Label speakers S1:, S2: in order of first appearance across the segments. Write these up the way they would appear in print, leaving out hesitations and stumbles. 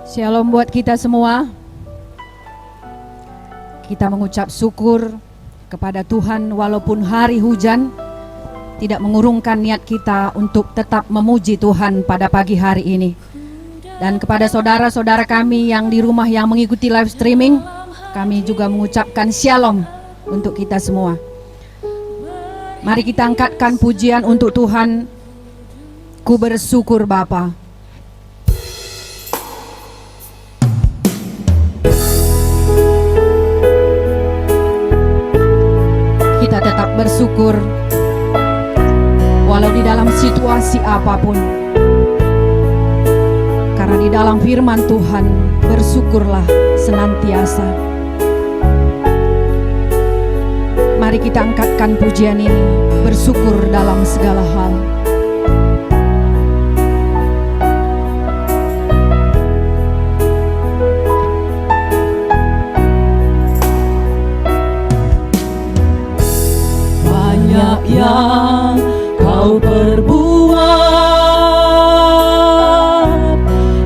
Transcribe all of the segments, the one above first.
S1: Shalom buat kita semua. Kita mengucap syukur kepada Tuhan walaupun hari hujan tidak mengurungkan niat kita untuk tetap memuji Tuhan pada pagi hari ini. Dan kepada saudara-saudara kami yang di rumah yang mengikuti live streaming, kami juga mengucapkan shalom untuk kita semua. Mari kita angkatkan pujian untuk Tuhan. Ku bersyukur Bapa. Kita tetap bersyukur walau di dalam situasi apapun, karena di dalam firman Tuhan bersyukurlah senantiasa. Mari kita angkatkan pujian ini, bersyukur dalam segala hal.
S2: Banyak yang kau perbuat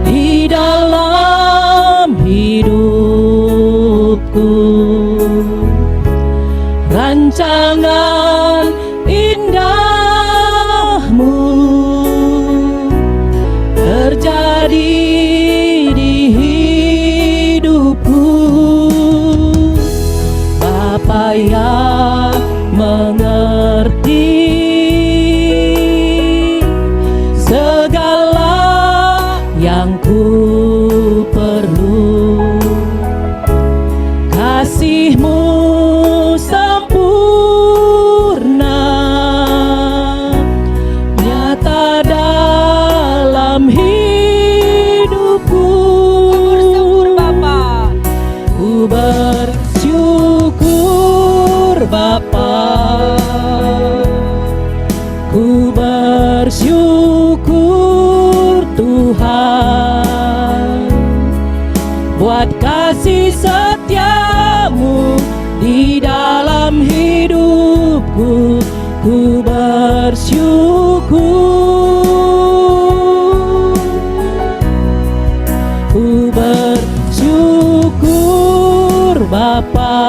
S2: di dalam hidupku, rancangan indahmu terjadi di hidupku. Bapa yang mengerti segala yang ku perlu, kasih-Mu sempurna nyata dalam hidupku. Bersyukur Bapa, ku bersyukur Bapa, ku bersyukur Tuhan buat kasih setiamu di dalam hidupku. Ku bersyukur, ku bersyukur Bapa,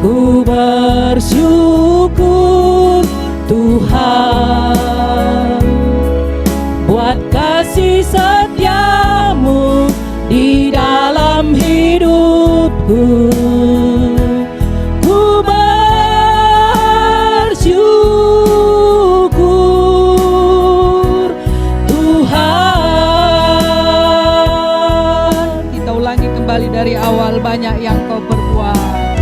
S2: ku bersyukur Tuhan buat kasih setiamu di dalam hidupku. Ku bersyukur Tuhan.
S1: Kita ulangi kembali dari awal. Banyak yang kau perbuat,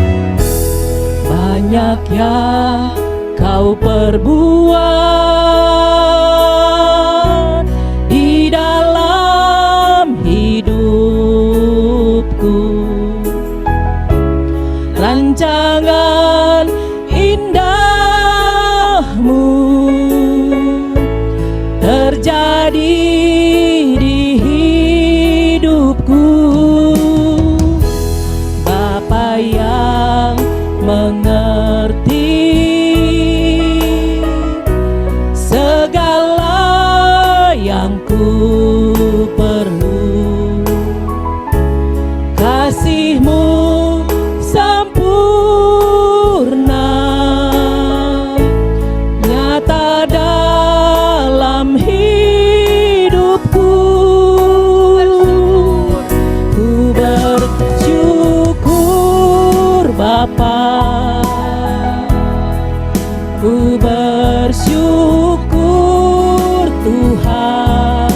S2: banyak yang kau perbuat di dalam hidupku, rancangan indahmu terjadi di hidupku. Bapa yang mengerti segala yang ku perlu, kasih-Mu sempurna nyata dalam hidupku. Ku bersyukur Bapa, ku bersyukur Tuhan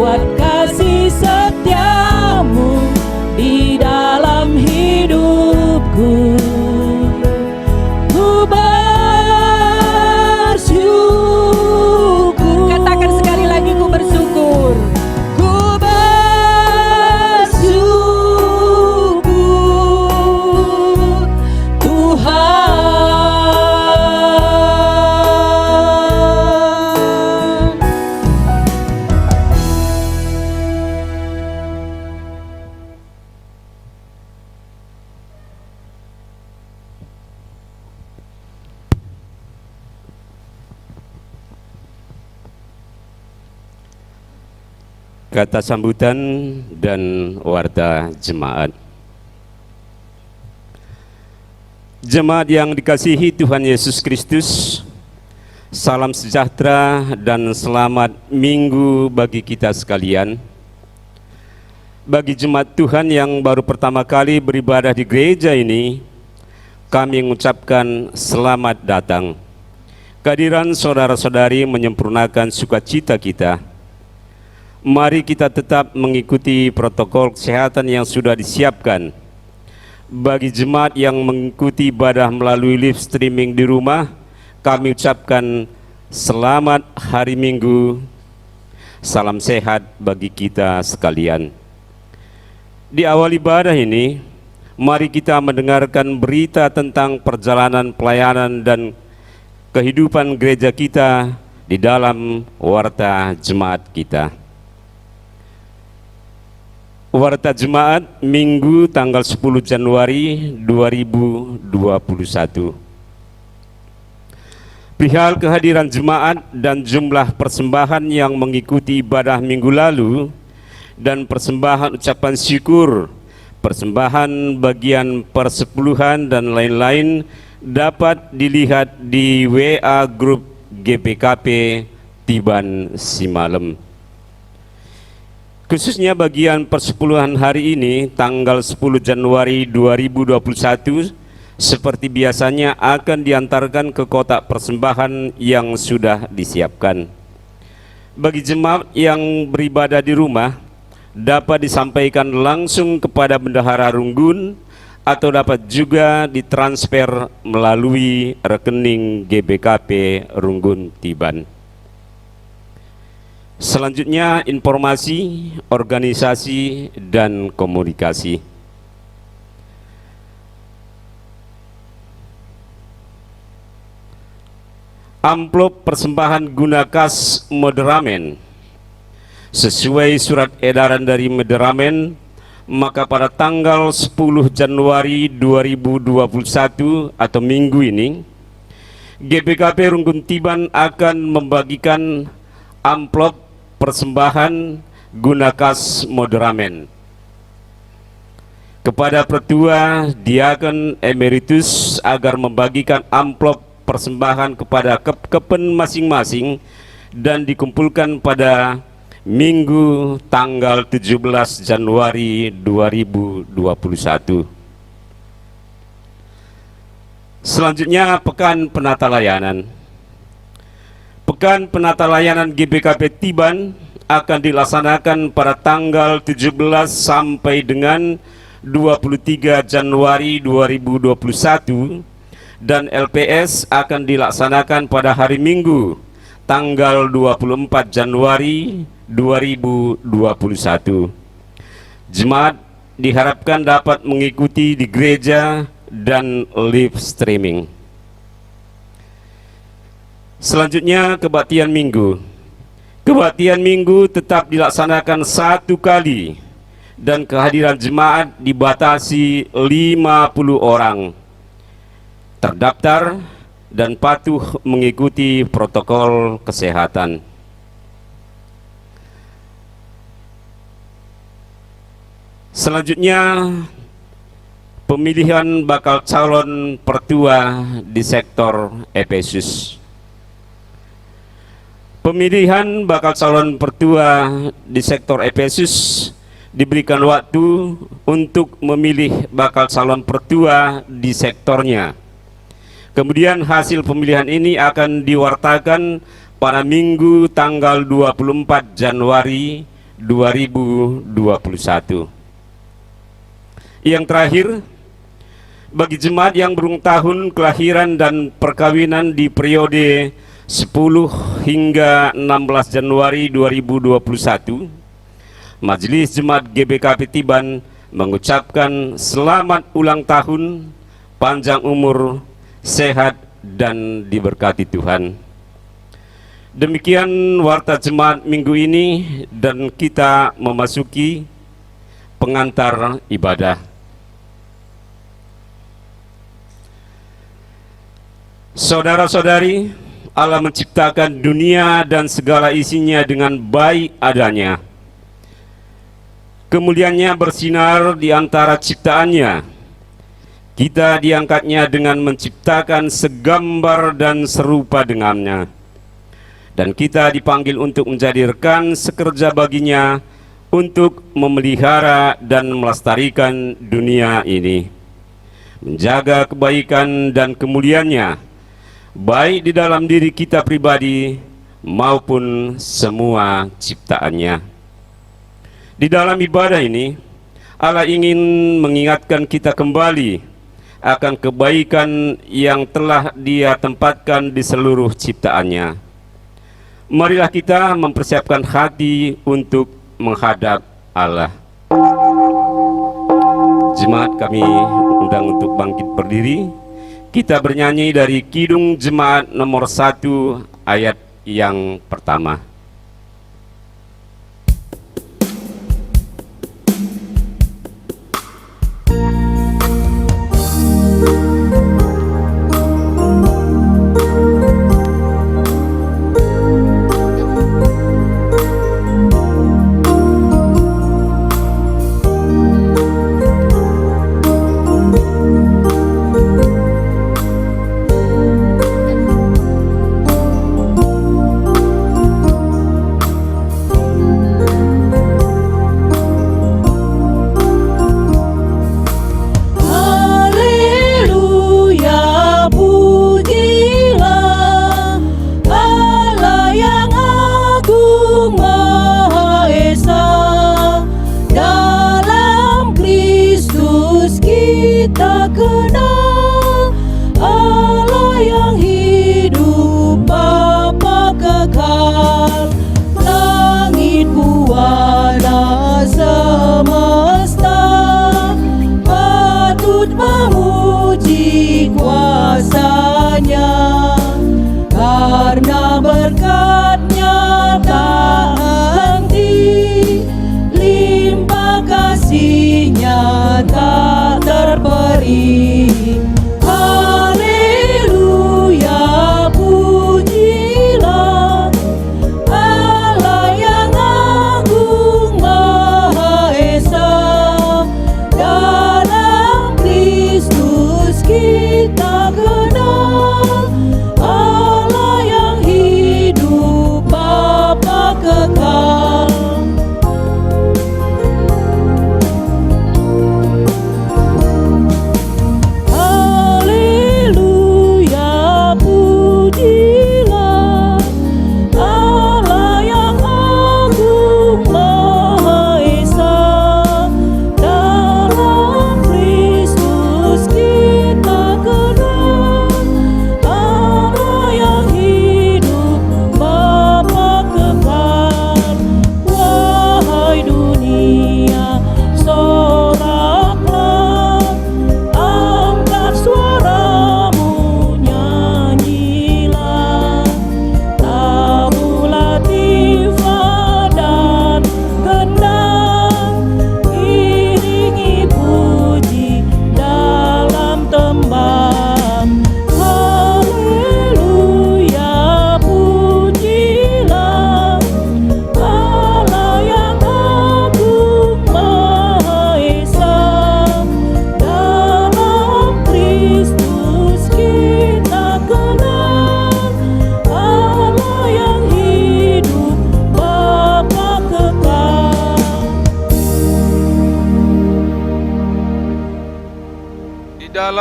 S2: kuat kasih setiamu di dalam hidupku. Ku bersyukur.
S1: Katakan sekali lagi, ku bersyukur.
S2: Ku bersyukur Tuhan.
S3: Kata sambutan dan warta jemaat. Jemaat yang dikasihi Tuhan Yesus Kristus, salam sejahtera dan selamat minggu bagi kita sekalian. Bagi jemaat Tuhan yang baru pertama kali beribadah di gereja ini, kami mengucapkan selamat datang. Kehadiran saudara-saudari menyempurnakan sukacita kita. Mari kita tetap mengikuti protokol kesehatan yang sudah disiapkan. Bagi jemaat yang mengikuti ibadah melalui live streaming di rumah, kami ucapkan selamat hari Minggu. Salam sehat bagi kita sekalian. Di awal ibadah ini, mari kita mendengarkan berita tentang perjalanan pelayanan dan kehidupan gereja kita di dalam warta jemaat kita. Warta Jemaat Minggu tanggal 10 Januari 2021. Perihal kehadiran jemaat dan jumlah persembahan yang mengikuti ibadah minggu lalu dan persembahan ucapan syukur, persembahan bagian persepuluhan dan lain-lain dapat dilihat di WA grup GPKP Tiban Simalem. Khususnya bagian persepuluhan hari ini tanggal 10 Januari 2021 seperti biasanya akan diantarkan ke kotak persembahan yang sudah disiapkan. Bagi jemaat yang beribadah di rumah dapat disampaikan langsung kepada Bendahara Runggun atau dapat juga ditransfer melalui rekening GBKP Runggun Tiban. Selanjutnya informasi, organisasi, dan komunikasi. Amplop persembahan guna kas Moderamen. Sesuai surat edaran dari Moderamen, maka pada tanggal 10 Januari 2021 atau minggu ini, GBKP Runggun Tiban akan membagikan amplop persembahan guna kas Moderamen kepada Pertua Diakon Emeritus agar membagikan amplop persembahan kepada kepen masing-masing dan dikumpulkan pada Minggu tanggal 17 Januari 2021. Selanjutnya Pekan Penata Layanan. Pekan Penata Layanan GBKP Tiban akan dilaksanakan pada tanggal 17 sampai dengan 23 Januari 2021 dan LPS akan dilaksanakan pada hari Minggu tanggal 24 Januari 2021. Jemaat diharapkan dapat mengikuti di gereja dan live streaming. Selanjutnya kebaktian minggu. Kebaktian minggu tetap dilaksanakan satu kali dan kehadiran jemaat dibatasi 50 orang. Terdaftar dan patuh mengikuti protokol kesehatan. Selanjutnya pemilihan bakal calon pertua di sektor Efesus. Pemilihan bakal calon pertua di sektor Efesus diberikan waktu untuk memilih bakal calon pertua di sektornya. Kemudian hasil pemilihan ini akan diwartakan pada Minggu tanggal 24 Januari 2021. Yang terakhir, bagi jemaat yang berung tahun kelahiran dan perkawinan di periode 10 hingga 16 Januari 2021, Majelis Jemaat GBKP Tiban mengucapkan selamat ulang tahun, panjang umur, sehat, dan diberkati Tuhan. Demikian warta jemaat minggu ini, dan kita memasuki pengantar ibadah. Saudara-saudari, Allah menciptakan dunia dan segala isinya dengan baik adanya. Kemuliaannya bersinar di antara ciptaannya. Kita diangkatnya dengan menciptakan segambar dan serupa dengannya. Dan kita dipanggil untuk menjadi rekan sekerja baginya untuk memelihara dan melestarikan dunia ini. Menjaga kebaikan dan kemuliaannya, baik di dalam diri kita pribadi maupun semua ciptaannya. Di dalam ibadah ini, Allah ingin mengingatkan kita kembali akan kebaikan yang telah Dia tempatkan di seluruh ciptaannya. Marilah kita mempersiapkan hati untuk menghadap Allah. Jemaat kami undang untuk bangkit berdiri. Kita bernyanyi dari Kidung Jemaat nomor 1 ayat yang pertama.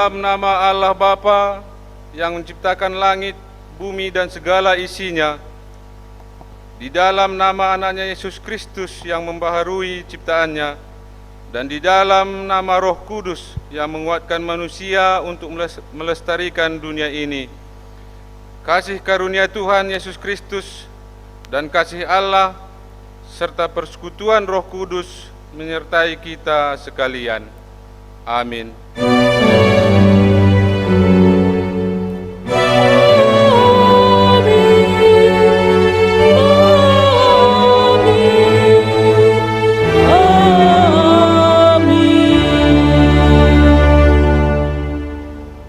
S4: dalam nama Allah Bapa yang menciptakan langit, bumi dan segala isinya, di dalam nama anaknya Yesus Kristus yang membaharui ciptaannya, dan di dalam nama Roh Kudus yang menguatkan manusia untuk melestarikan dunia ini. Kasih karunia Tuhan Yesus Kristus dan kasih Allah serta persekutuan Roh Kudus menyertai kita sekalian. Amin.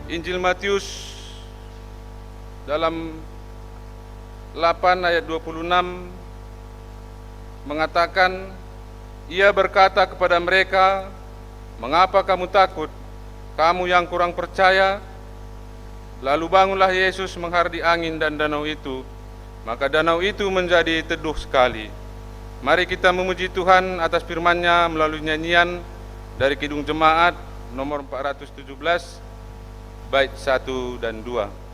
S4: Injil Matius dalam 8 ayat 26 mengatakan, ia berkata kepada mereka, mengapa kamu takut, kamu yang kurang percaya? Lalu bangunlah Yesus menghardi angin dan danau itu, maka danau itu menjadi teduh sekali. Mari kita memuji Tuhan atas firman-Nya melalui nyanyian dari Kidung Jemaat nomor 417, bait 1 dan 2.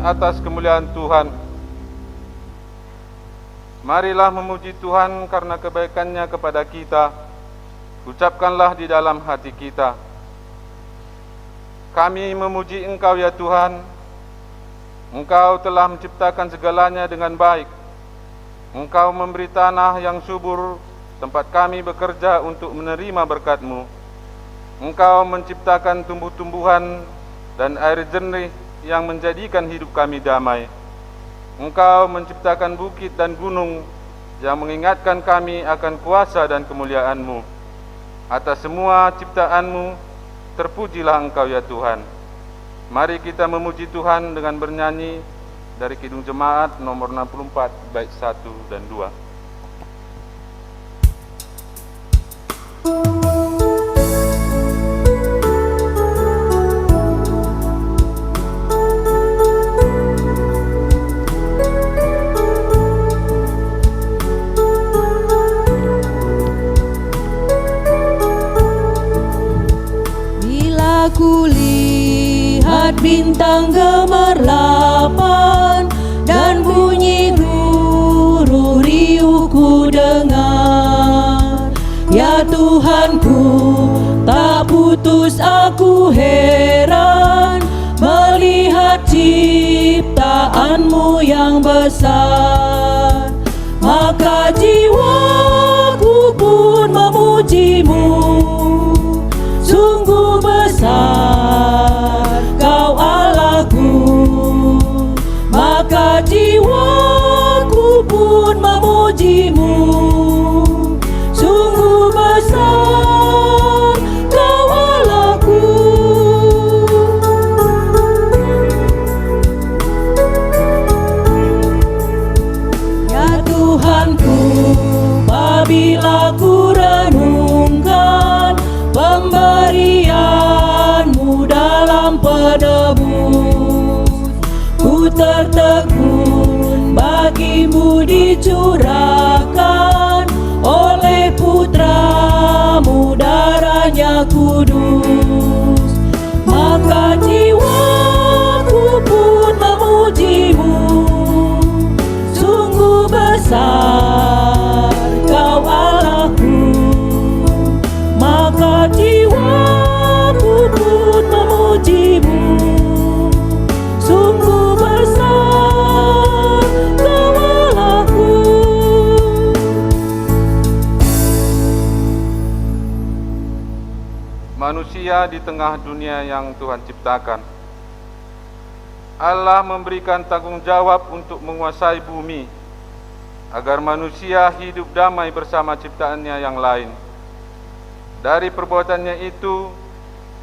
S4: Atas kemuliaan Tuhan. Marilah memuji Tuhan karena kebaikan-Nya kepada kita. Ucapkanlah di dalam hati kita, kami memuji Engkau ya Tuhan. Engkau telah menciptakan segalanya dengan baik. Engkau memberi tanah yang subur tempat kami bekerja untuk menerima berkat-Mu. Engkau menciptakan tumbuh-tumbuhan dan air jernih yang menjadikan hidup kami damai. Engkau menciptakan bukit dan gunung yang mengingatkan kami akan kuasa dan kemuliaan-Mu. Atas semua ciptaan-Mu, terpujilah Engkau ya Tuhan. Mari kita memuji Tuhan dengan bernyanyi dari Kidung Jemaat nomor 64, bait 1 dan 2.
S2: Saat bintang gemerlapan dan bunyi ruruh riuh ku dengar. Ya Tuhanku, tak putus aku heran melihat ciptaanmu yang besar. Maka jiwaku pun memujimu, sungguh besar Kau Allahku. Maka jiwaku pun memujimu, sungguh besar Kau Allahku. Ya Tuhanku, apabila ku renungkan pemberian-Mu dalam penebus, ku tertegun bagi-Mu dicurahkan oleh Putra-Mu darahnya kudus. Maka jiwaku pun memuji-Mu, sungguh besar Kau Allahku. Maka jiwaku pun memuji-Mu, sungguh besar Kau Allahku.
S4: Manusia di tengah dunia yang Tuhan ciptakan. Allah memberikan tanggung jawab untuk menguasai bumi, agar manusia hidup damai bersama ciptaannya yang lain. Dari perbuatannya itu,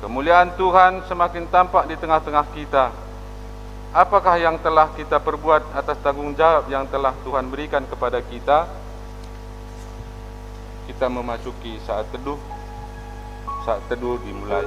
S4: kemuliaan Tuhan semakin tampak di tengah-tengah kita. Apakah yang telah kita perbuat atas tanggung jawab yang telah Tuhan berikan kepada kita? Kita memasuki saat teduh. Saat teduh dimulai.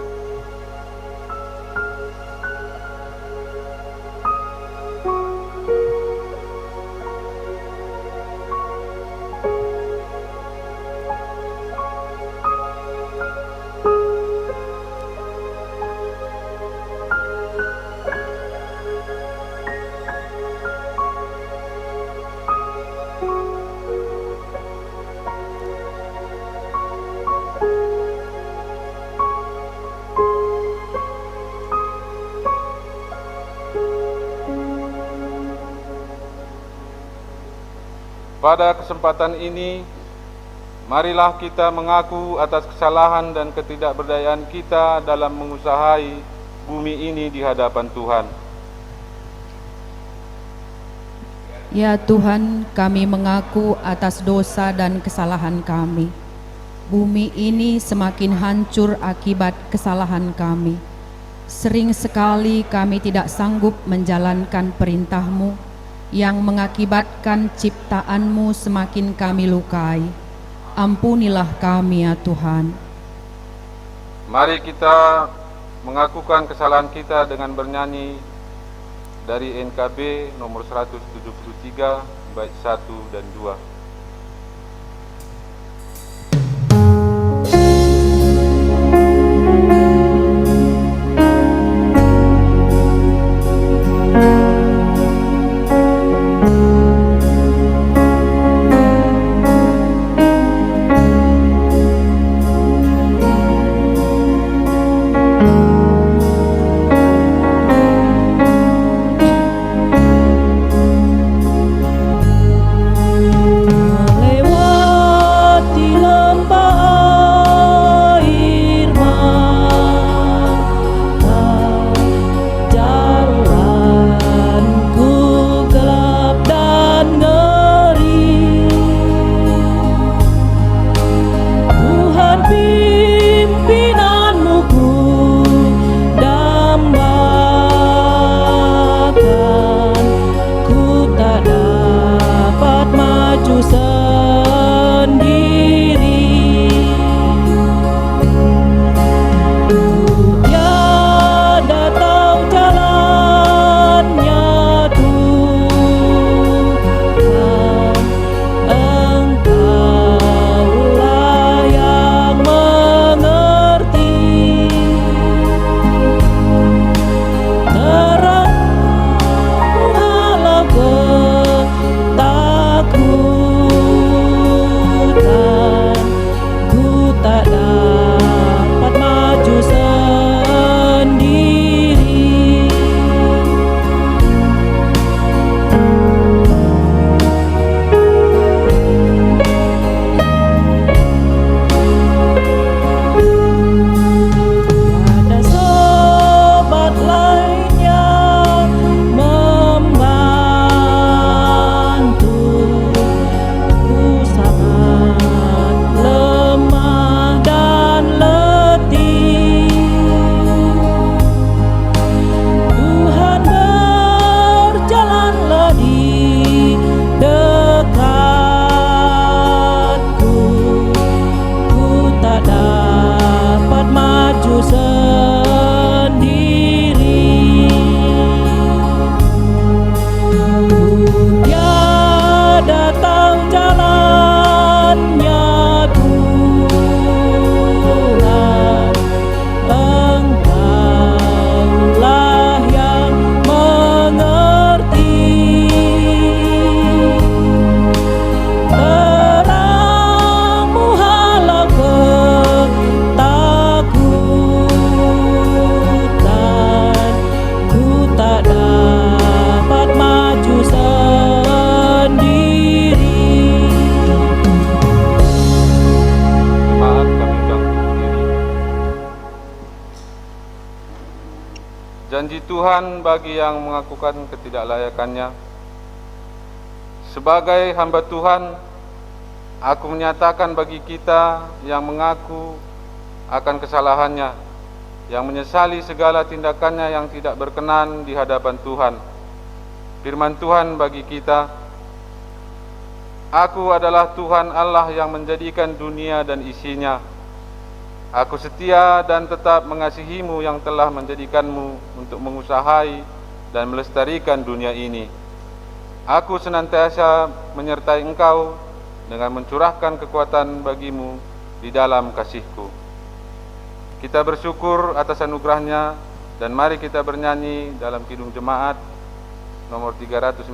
S4: Pada kesempatan ini, marilah kita mengaku atas kesalahan dan ketidakberdayaan kita dalam mengusahai bumi ini di hadapan Tuhan.
S1: Ya Tuhan, kami mengaku atas dosa dan kesalahan kami. Bumi ini semakin hancur akibat kesalahan kami. Sering sekali kami tidak sanggup menjalankan perintah-Mu, yang mengakibatkan ciptaan-Mu semakin kami lukai. Ampunilah kami ya Tuhan.
S4: Mari kita mengakukan kesalahan kita dengan bernyanyi dari NKB nomor 173 bait 1 dan 2. janji Tuhan bagi yang mengakukan ketidaklayakannya. Sebagai hamba Tuhan, aku menyatakan bagi kita yang mengaku akan kesalahannya, yang menyesali segala tindakannya yang tidak berkenan di hadapan Tuhan. Firman Tuhan bagi kita, Aku adalah Tuhan Allah yang menjadikan dunia dan isinya. Aku setia dan tetap mengasihimu yang telah menjadikanmu untuk mengusahai dan melestarikan dunia ini. Aku senantiasa menyertai engkau dengan mencurahkan kekuatan bagimu di dalam kasihku. Kita bersyukur atas anugerahnya dan mari kita bernyanyi dalam Kidung Jemaat nomor 392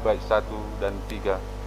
S4: bait 1 dan 3.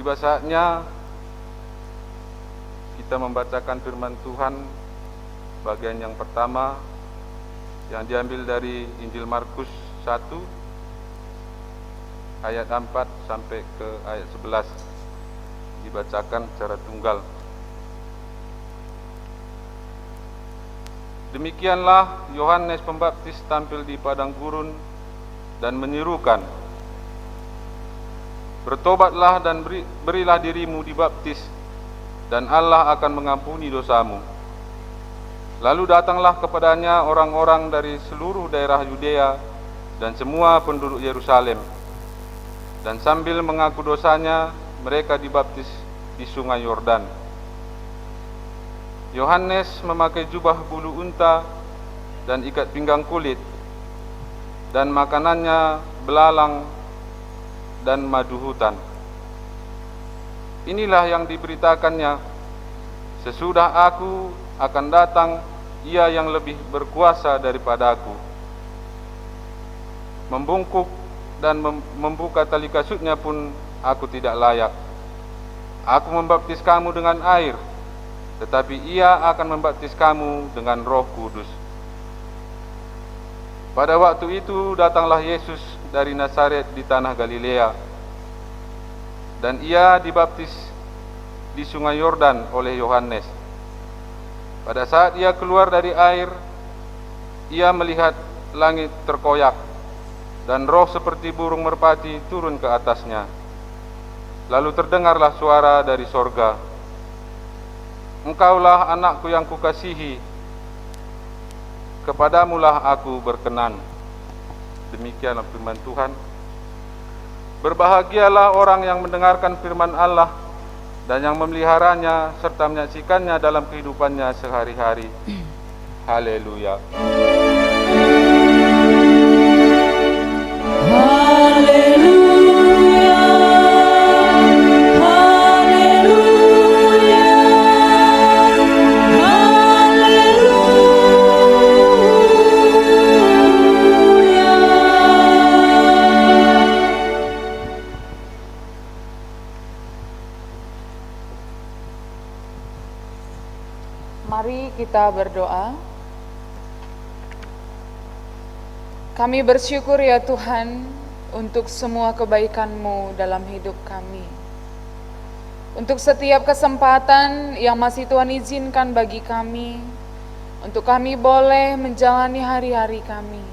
S4: Tiba saatnya kita membacakan firman Tuhan bagian yang pertama yang diambil dari Injil Markus 1 ayat 4 sampai ke ayat 11, dibacakan secara tunggal. Demikianlah Yohanes Pembaptis tampil di padang gurun dan menyerukan, "Bertobatlah dan berilah dirimu dibaptis, dan Allah akan mengampuni dosamu." Lalu datanglah kepadanya orang-orang dari seluruh daerah Yudea dan semua penduduk Yerusalem, dan sambil mengaku dosanya, mereka dibaptis di sungai Yordan. Yohanes memakai jubah bulu unta dan ikat pinggang kulit, dan makanannya belalang dan madu hutan. Inilah yang diberitakannya, "Sesudah aku akan datang Ia yang lebih berkuasa daripada aku. Membungkuk dan membuka tali kasutnya pun aku tidak layak. Aku membaptis kamu dengan air, tetapi Ia akan membaptis kamu dengan Roh Kudus." Pada waktu itu datanglah Yesus dari Nazaret di tanah Galilea, dan ia dibaptis di sungai Yordan oleh Yohanes. Pada saat ia keluar dari air, ia melihat langit terkoyak, dan roh seperti burung merpati turun ke atasnya. Lalu terdengarlah suara dari sorga, "Engkaulah anakku yang kukasihi, kepadamulah aku berkenan." Demikianlah firman Tuhan. Berbahagialah orang yang mendengarkan firman Allah dan yang memeliharanya serta menyaksikannya dalam kehidupannya sehari-hari. Haleluya.
S2: Haleluya, haleluya, haleluya.
S5: Mari kita berdoa. Kami bersyukur ya Tuhan untuk semua kebaikan-Mu dalam hidup kami. Untuk setiap kesempatan yang masih Tuhan izinkan bagi kami, untuk kami boleh menjalani hari-hari kami.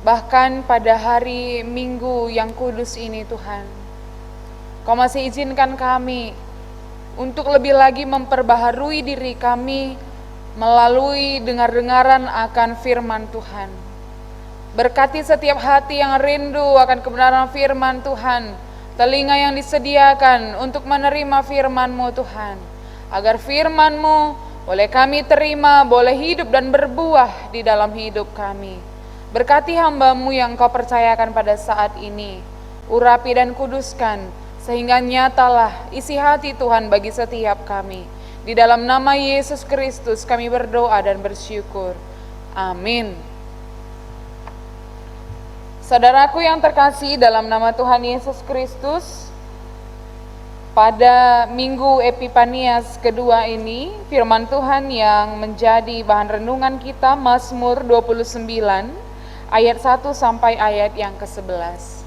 S5: Bahkan pada hari Minggu yang kudus ini Tuhan, Kau masih izinkan kami untuk lebih lagi memperbaharui diri kami melalui dengar-dengaran akan firman Tuhan. Berkati setiap hati yang rindu akan kebenaran firman Tuhan, telinga yang disediakan untuk menerima firman-Mu Tuhan, agar firman-Mu boleh kami terima, boleh hidup dan berbuah di dalam hidup kami. Berkati hamba-Mu yang Kau percayakan pada saat ini, urapi dan kuduskan, sehingga nyatalah isi hati Tuhan bagi setiap kami. Di dalam nama Yesus Kristus kami berdoa dan bersyukur. Amin. Saudaraku yang terkasih dalam nama Tuhan Yesus Kristus, pada Minggu Epifanias kedua ini, firman Tuhan yang menjadi bahan renungan kita Mazmur 29 ayat 1 sampai ayat yang ke-11.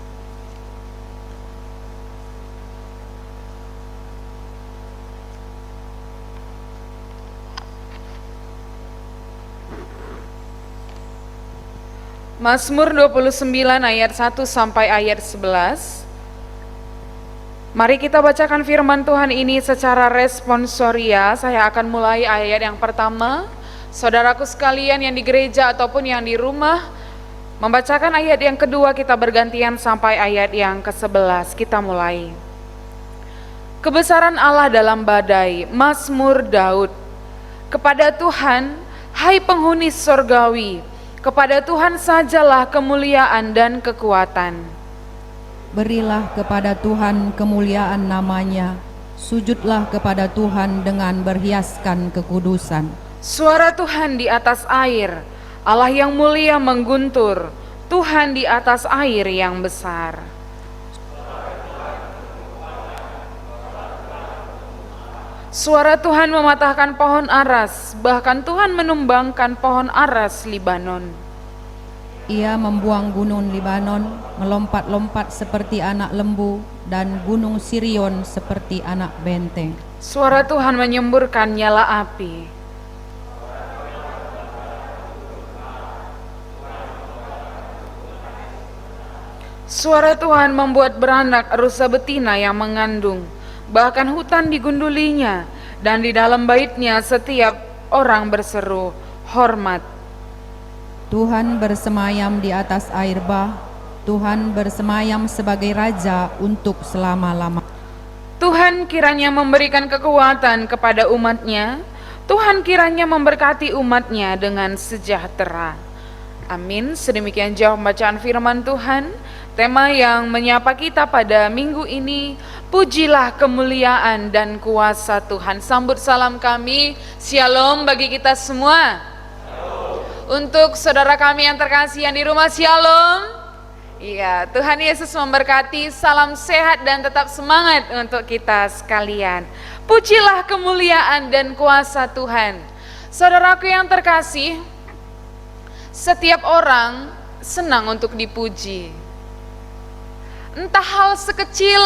S5: Mazmur 29 ayat 1 sampai ayat 11. Mari kita bacakan firman Tuhan ini secara responsoria. Saya akan mulai ayat yang pertama. Saudaraku sekalian yang di gereja ataupun yang di rumah, membacakan ayat yang kedua, kita bergantian sampai ayat yang ke-11. Kita mulai. Kebesaran Allah dalam badai, Mazmur Daud. Kepada Tuhan, hai penghuni sorgawi, kepada Tuhan sajalah kemuliaan dan kekuatan.
S1: Berilah kepada Tuhan kemuliaan namanya, sujudlah kepada Tuhan dengan berhiaskan kekudusan.
S5: Suara Tuhan di atas air, Allah yang mulia mengguntur, Tuhan di atas air yang besar. Suara Tuhan mematahkan pohon aras, bahkan Tuhan menumbangkan pohon aras Libanon.
S1: Ia membuang gunung Libanon, melompat-lompat seperti anak lembu, dan gunung Sirion seperti anak benteng.
S5: Suara Tuhan menyemburkan nyala api. Suara Tuhan membuat beranak rusa betina yang mengandung, bahkan hutan digundulinya, dan di dalam baitnya setiap orang berseru, hormat.
S1: Tuhan bersemayam di atas air bah, Tuhan bersemayam sebagai Raja untuk selama-lama.
S5: Tuhan kiranya memberikan kekuatan kepada umatnya, Tuhan kiranya memberkati umatnya dengan sejahtera. Amin. Sedemikian jauh pembacaan firman Tuhan. Tema yang menyapa kita pada minggu ini, pujilah kemuliaan dan kuasa Tuhan. Sambut salam kami, shalom bagi kita semua. Untuk saudara kami yang terkasih yang di rumah, shalom. Iya, Tuhan Yesus memberkati, salam sehat dan tetap semangat untuk kita sekalian. Pujilah kemuliaan dan kuasa Tuhan. Saudaraku yang terkasih, Setiap orang senang untuk dipuji. Entah hal sekecil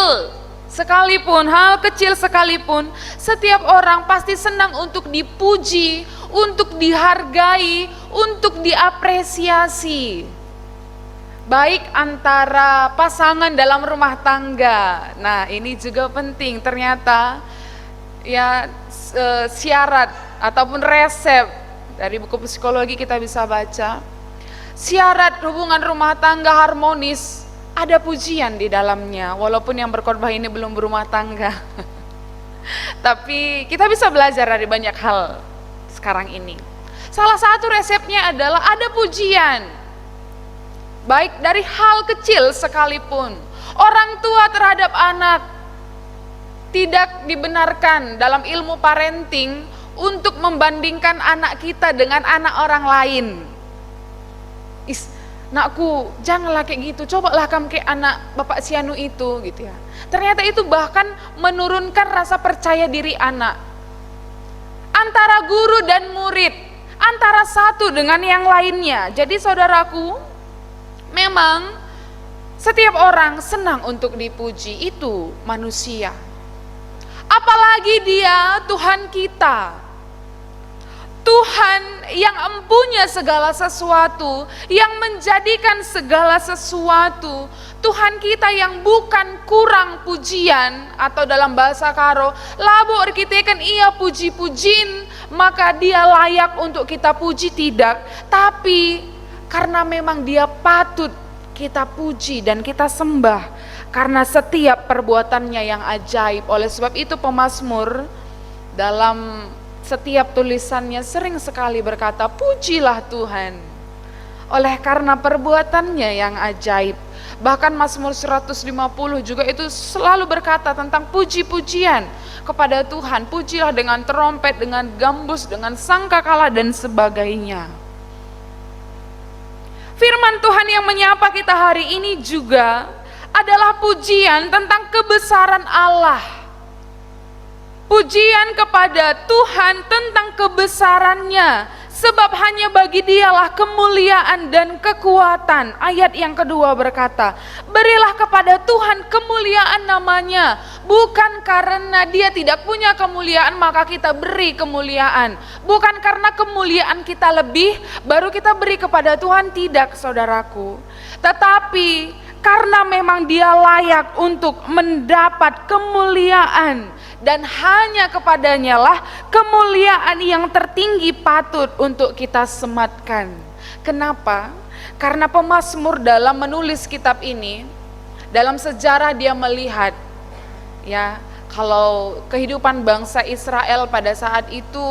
S5: sekalipun, hal kecil sekalipun, setiap orang pasti senang untuk dipuji, untuk dihargai, untuk diapresiasi. Baik antara pasangan dalam rumah tangga. Nah, ini juga penting ternyata ya, syarat ataupun resep dari buku psikologi kita bisa baca. Syarat hubungan rumah tangga harmonis ada pujian di dalamnya, walaupun yang berkhotbah ini belum berumah tangga. Tapi kita bisa belajar dari banyak hal sekarang ini. Salah satu resepnya adalah ada pujian. Baik dari hal kecil sekalipun. Orang tua terhadap anak tidak dibenarkan dalam ilmu parenting untuk membandingkan anak kita dengan anak orang lain. Nakku, janganlah kayak gitu, cobalah kamu kayak anak bapak sianu itu, gitu ya. Ternyata itu bahkan menurunkan rasa percaya diri anak. Antara guru dan murid, antara satu dengan yang lainnya. Jadi saudaraku, memang setiap orang senang untuk dipuji, itu manusia. Apalagi dia Tuhan kita, Tuhan yang empunya segala sesuatu, yang menjadikan segala sesuatu, Tuhan kita yang bukan kurang pujian, atau dalam bahasa Karo, labo arkiteken ia puji-pujin, maka dia layak untuk kita puji, tidak. Tapi karena memang dia patut kita puji dan kita sembah, karena setiap perbuatannya yang ajaib. Oleh sebab itu pemazmur dalam setiap tulisannya sering sekali berkata, pujilah Tuhan oleh karena perbuatannya yang ajaib. Bahkan Mazmur 150 juga itu selalu berkata tentang puji-pujian kepada Tuhan. Pujilah dengan trompet, dengan gambus, dengan sangkakala dan sebagainya. Firman Tuhan yang menyapa kita hari ini juga adalah pujian tentang kebesaran Allah. Pujian kepada Tuhan tentang kebesarannya, sebab hanya bagi Dialah kemuliaan dan kekuatan. Ayat yang kedua berkata, berilah kepada Tuhan kemuliaan namanya, bukan karena Dia tidak punya kemuliaan maka kita beri kemuliaan, bukan karena kemuliaan kita lebih baru kita beri kepada Tuhan, tidak saudaraku, tetapi karena memang Dia layak untuk mendapat kemuliaan. Dan hanya kepadanya lah kemuliaan yang tertinggi patut untuk kita sematkan. Kenapa? Karena pemazmur dalam menulis kitab ini, dalam sejarah dia melihat, ya, kalau kehidupan bangsa Israel pada saat itu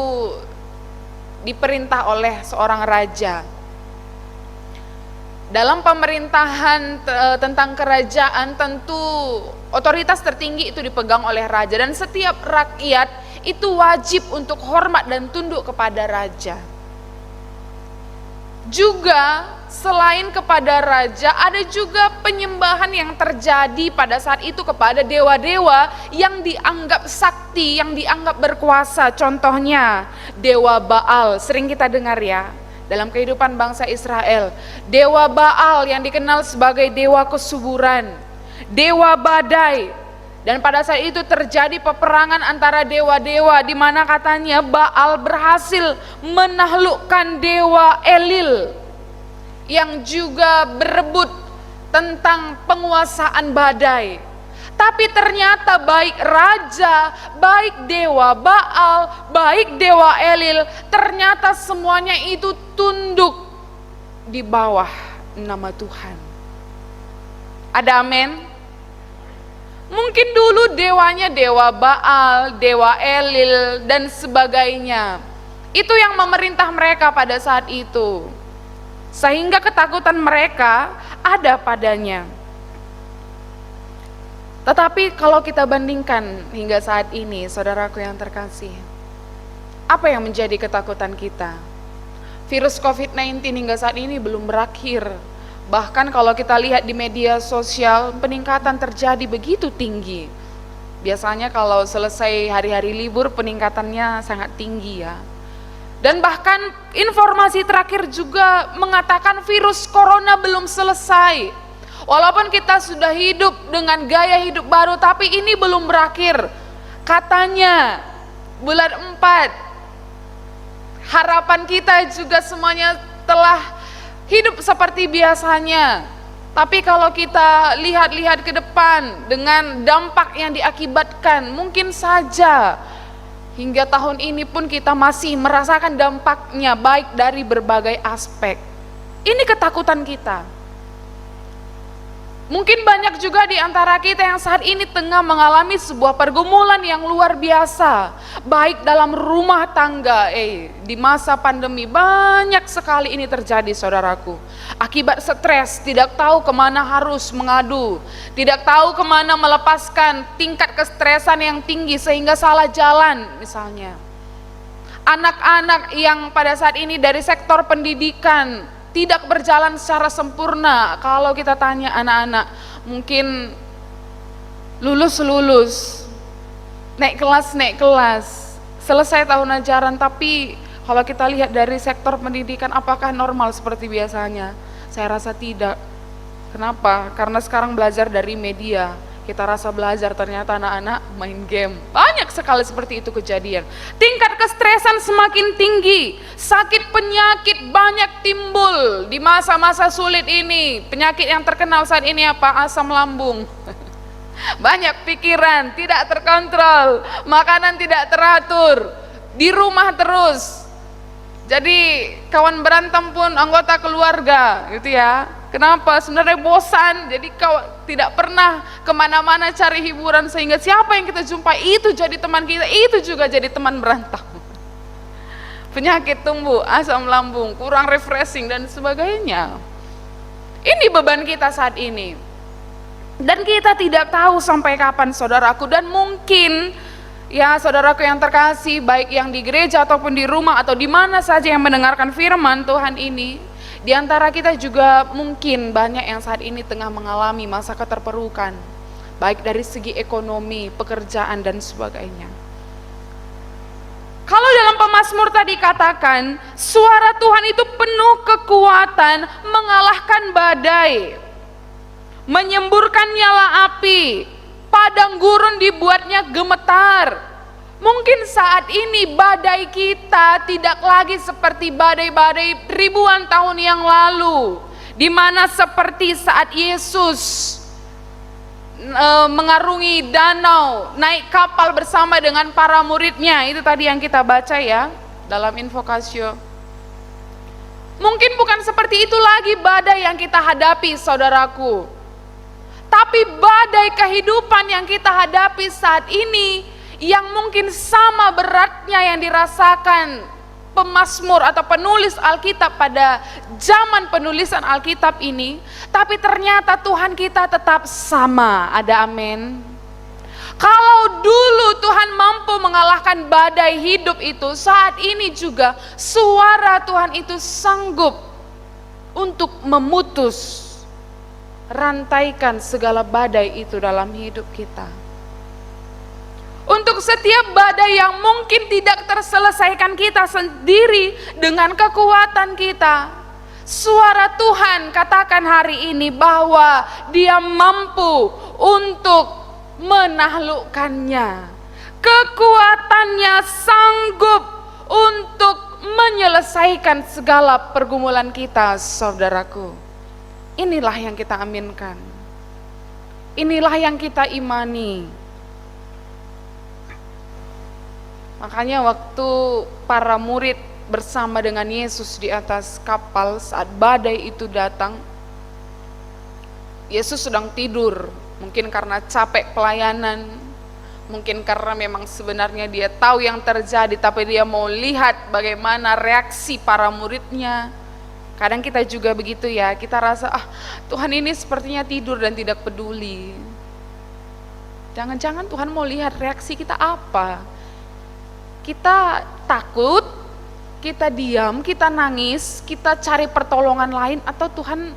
S5: diperintah oleh seorang raja. Dalam pemerintahan tentang kerajaan tentu otoritas tertinggi itu dipegang oleh raja, dan setiap rakyat itu wajib untuk hormat dan tunduk kepada raja. Juga selain kepada raja, ada juga penyembahan yang terjadi pada saat itu kepada dewa-dewa yang dianggap sakti, yang dianggap berkuasa. Contohnya Dewa Baal, sering kita dengar ya dalam kehidupan bangsa Israel. Dewa Baal yang dikenal sebagai dewa kesuburan, dewa badai. Dan pada saat itu terjadi peperangan antara dewa-dewa, di mana katanya Baal berhasil menaklukkan dewa Elil yang juga berebut tentang penguasaan badai. Tapi ternyata baik raja, baik dewa Baal, baik dewa Elil, ternyata semuanya itu tunduk di bawah nama Tuhan. Ada amin? Mungkin dulu dewanya dewa Baal, dewa Elil, dan sebagainya. Itu yang memerintah mereka pada saat itu. Sehingga ketakutan mereka ada padanya. Tetapi kalau kita bandingkan hingga saat ini, saudaraku yang terkasih, apa yang menjadi ketakutan kita? Virus COVID-19 hingga saat ini belum berakhir. Bahkan kalau kita lihat di media sosial, peningkatan terjadi begitu tinggi. Biasanya kalau selesai hari-hari libur, peningkatannya sangat tinggi ya. Dan bahkan informasi terakhir juga mengatakan virus corona belum selesai. Walaupun kita sudah hidup dengan gaya hidup baru, tapi ini belum berakhir. Katanya bulan 4, harapan kita juga semuanya telah hidup seperti biasanya. Tapi kalau kita lihat-lihat ke depan dengan dampak yang diakibatkan, mungkin saja hingga tahun ini pun kita masih merasakan dampaknya baik dari berbagai aspek. Ini ketakutan kita. Mungkin banyak juga di antara kita yang saat ini tengah mengalami sebuah pergumulan yang luar biasa. Baik dalam rumah tangga, di masa pandemi banyak sekali ini terjadi saudaraku. Akibat stres, tidak tahu kemana harus mengadu. Tidak tahu kemana melepaskan tingkat kestresan yang tinggi sehingga salah jalan misalnya. Anak-anak yang pada saat ini dari sektor pendidikan tidak berjalan secara sempurna. Kalau kita tanya anak-anak, mungkin lulus, naik kelas, selesai tahun ajaran, tapi kalau kita lihat dari sektor pendidikan, apakah normal seperti biasanya? Saya rasa tidak. Kenapa? Karena sekarang belajar dari media. Kita rasa belajar, ternyata anak-anak main game. Banyak sekali seperti itu kejadian. Tingkat kestresan semakin tinggi, sakit penyakit banyak timbul di masa-masa sulit ini. Penyakit yang terkenal saat ini apa? Asam lambung. Banyak pikiran, tidak terkontrol, makanan tidak teratur, di rumah terus. Jadi kawan berantem pun anggota keluarga gitu ya. Kenapa? Sebenarnya bosan, jadi kau tidak pernah kemana-mana cari hiburan, sehingga siapa yang kita jumpai itu jadi teman kita, itu juga jadi teman berantem. Penyakit tumbuh, asam lambung, kurang refreshing dan sebagainya. Ini beban kita saat ini. Dan kita tidak tahu sampai kapan saudaraku, dan mungkin ya saudaraku yang terkasih, baik yang di gereja ataupun di rumah atau di mana saja yang mendengarkan firman Tuhan ini, di antara kita juga mungkin banyak yang saat ini tengah mengalami masa keterpurukan, baik dari segi ekonomi, pekerjaan dan sebagainya. Kalau dalam Pemazmur tadi katakan, suara Tuhan itu penuh kekuatan mengalahkan badai, menyemburkan nyala api, padang gurun dibuatnya gemetar. Mungkin saat ini badai kita tidak lagi seperti badai-badai ribuan tahun yang lalu, di mana seperti saat Yesus mengarungi danau, naik kapal bersama dengan para muridnya. Itu tadi yang kita baca ya dalam Invokasio. Mungkin bukan seperti itu lagi badai yang kita hadapi saudaraku, tapi badai kehidupan yang kita hadapi saat ini yang mungkin sama beratnya yang dirasakan pemazmur atau penulis Alkitab pada zaman penulisan Alkitab ini, tapi ternyata Tuhan kita tetap sama. Ada amin. Kalau dulu Tuhan mampu mengalahkan badai hidup itu, saat ini juga suara Tuhan itu sanggup untuk memutus, rantaikan segala badai itu dalam hidup kita. Untuk setiap badai yang mungkin tidak terselesaikan kita sendiri dengan kekuatan kita, suara Tuhan katakan hari ini bahwa Dia mampu untuk menaklukkannya. Kekuatannya sanggup untuk menyelesaikan segala pergumulan kita, saudaraku. Inilah yang kita aminkan. Inilah yang kita imani. Makanya waktu para murid bersama dengan Yesus di atas kapal saat badai itu datang, Yesus sedang tidur, mungkin karena capek pelayanan, mungkin karena memang sebenarnya dia tahu yang terjadi, tapi dia mau lihat bagaimana reaksi para muridnya. Kadang kita juga begitu ya, kita rasa Tuhan ini sepertinya tidur dan tidak peduli. Jangan-jangan Tuhan mau lihat reaksi kita apa. Kita takut, kita diam, kita nangis, kita cari pertolongan lain, atau Tuhan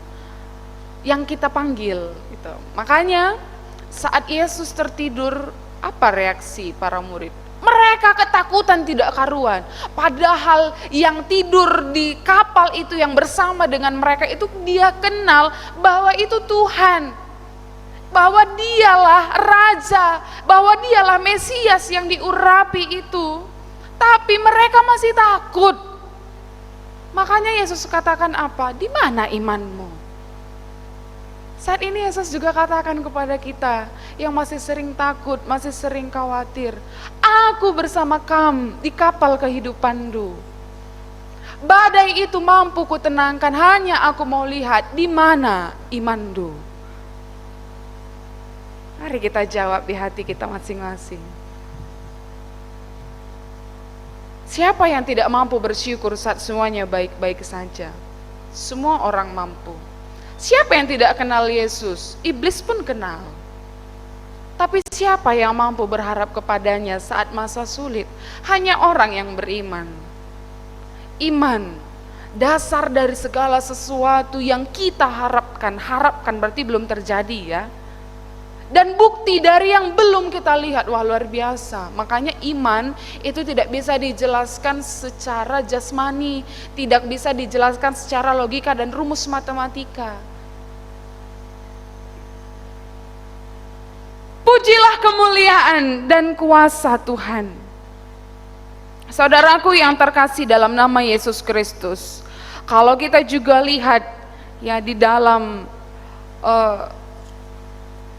S5: yang kita panggil gitu. Makanya saat Yesus tertidur, apa reaksi para murid? Mereka ketakutan tidak karuan. Padahal yang tidur di kapal itu yang bersama dengan mereka itu dia kenal bahwa itu Tuhan. Bahwa dialah Raja, bahwa dialah Mesias yang diurapi itu. Tapi mereka masih takut. Makanya Yesus katakan apa? Di mana imanmu? Saat ini Yesus juga katakan kepada kita yang masih sering takut, masih sering khawatir. Aku bersama kamu di kapal kehidupanmu. Badai itu mampu kutenangkan, hanya aku mau lihat di mana imanmu. Mari kita jawab di hati kita masing-masing. Siapa yang tidak mampu bersyukur saat semuanya baik-baik saja? Semua orang mampu. Siapa yang tidak kenal Yesus? Iblis pun kenal. Tapi siapa yang mampu berharap kepadanya saat masa sulit? Hanya orang yang beriman. Iman, dasar dari segala sesuatu yang kita harapkan. Harapkan berarti belum terjadi ya. Dan bukti dari yang belum kita lihat, wah luar biasa. Makanya iman itu tidak bisa dijelaskan secara jasmani, tidak bisa dijelaskan secara logika dan rumus matematika. Pujilah kemuliaan dan kuasa Tuhan. Saudaraku yang terkasih dalam nama Yesus Kristus, kalau kita juga lihat ya di dalam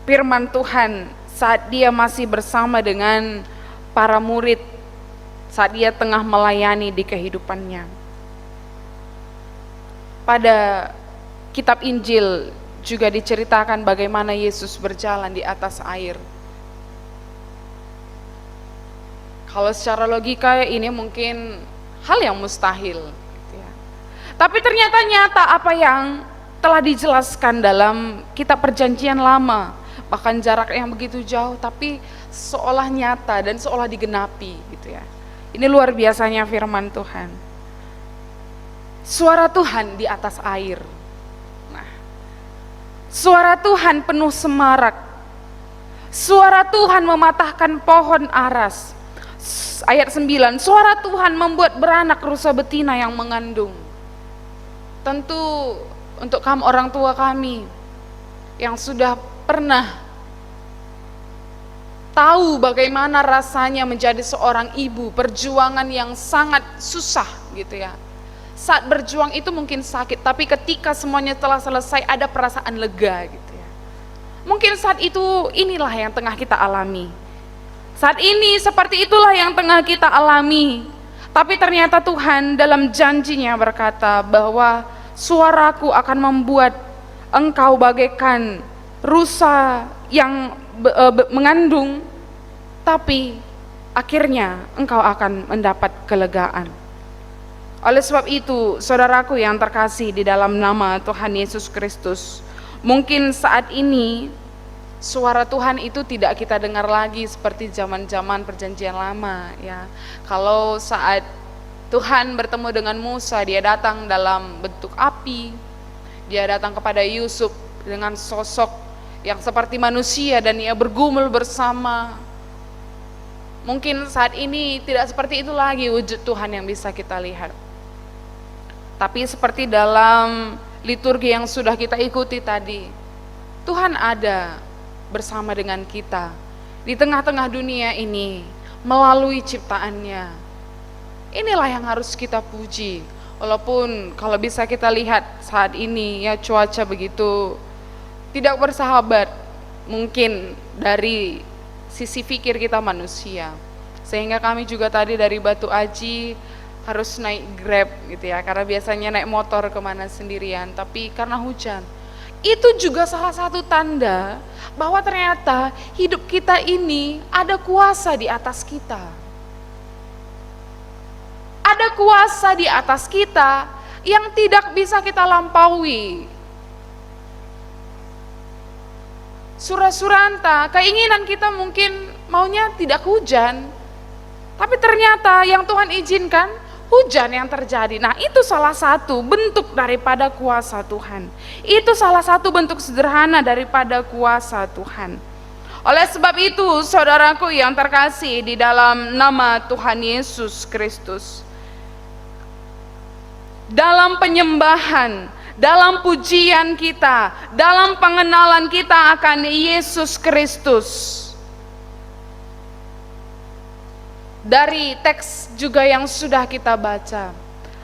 S5: firman Tuhan saat dia masih bersama dengan para murid, saat dia tengah melayani di kehidupannya. Pada kitab Injil juga diceritakan bagaimana Yesus berjalan di atas air. Kalau secara logika ini mungkin hal yang mustahil. Tapi ternyata nyata apa yang telah dijelaskan dalam kitab Perjanjian Lama. Bahkan jarak yang begitu jauh tapi seolah nyata dan seolah digenapi gitu ya. Ini luar biasanya firman Tuhan. Suara Tuhan di atas air. Nah, suara Tuhan penuh semarak. Suara Tuhan mematahkan pohon aras. Ayat 9, suara Tuhan membuat beranak rusa betina yang mengandung. Tentu untuk kamu orang tua kami yang sudah pernah tahu bagaimana rasanya menjadi seorang ibu, perjuangan yang sangat susah gitu ya. Saat berjuang itu mungkin sakit, tapi ketika semuanya telah selesai ada perasaan lega gitu ya. Mungkin saat itu inilah yang tengah kita alami. Saat ini seperti itulah yang tengah kita alami. Tapi ternyata Tuhan dalam janjinya berkata bahwa suaraku akan membuat engkau bagaikan rusa yang mengandung, tapi akhirnya engkau akan mendapat kelegaan. Oleh sebab itu, saudaraku yang terkasih di dalam nama Tuhan Yesus Kristus, mungkin saat ini suara Tuhan itu tidak kita dengar lagi seperti zaman-zaman Perjanjian Lama ya. Kalau saat Tuhan bertemu dengan Musa, dia datang dalam bentuk api, dia datang kepada Yusuf dengan sosok yang seperti manusia dan ia bergumul bersama. Mungkin saat ini tidak seperti itu lagi wujud Tuhan yang bisa kita lihat. Tapi seperti dalam liturgi yang sudah kita ikuti tadi, Tuhan ada bersama dengan kita di tengah-tengah dunia ini melalui ciptaannya. Inilah yang harus kita puji. Walaupun kalau bisa kita lihat saat ini ya cuaca begitu tidak bersahabat mungkin dari sisi pikir kita manusia. Sehingga kami juga tadi dari Batu Aji harus naik Grab gitu ya, karena biasanya naik motor kemana sendirian, tapi karena hujan. Itu juga salah satu tanda bahwa ternyata hidup kita ini ada kuasa di atas kita. Ada kuasa di atas kita yang tidak bisa kita lampaui. Sura-suranta, keinginan kita mungkin maunya tidak hujan, tapi ternyata yang Tuhan izinkan hujan yang terjadi. Nah, itu salah satu bentuk daripada kuasa Tuhan. Itu salah satu bentuk sederhana daripada kuasa Tuhan. Oleh sebab itu, saudaraku yang terkasih di dalam nama Tuhan Yesus Kristus, dalam penyembahan, dalam pujian kita, dalam pengenalan kita akan Yesus Kristus, dari teks juga yang sudah kita baca,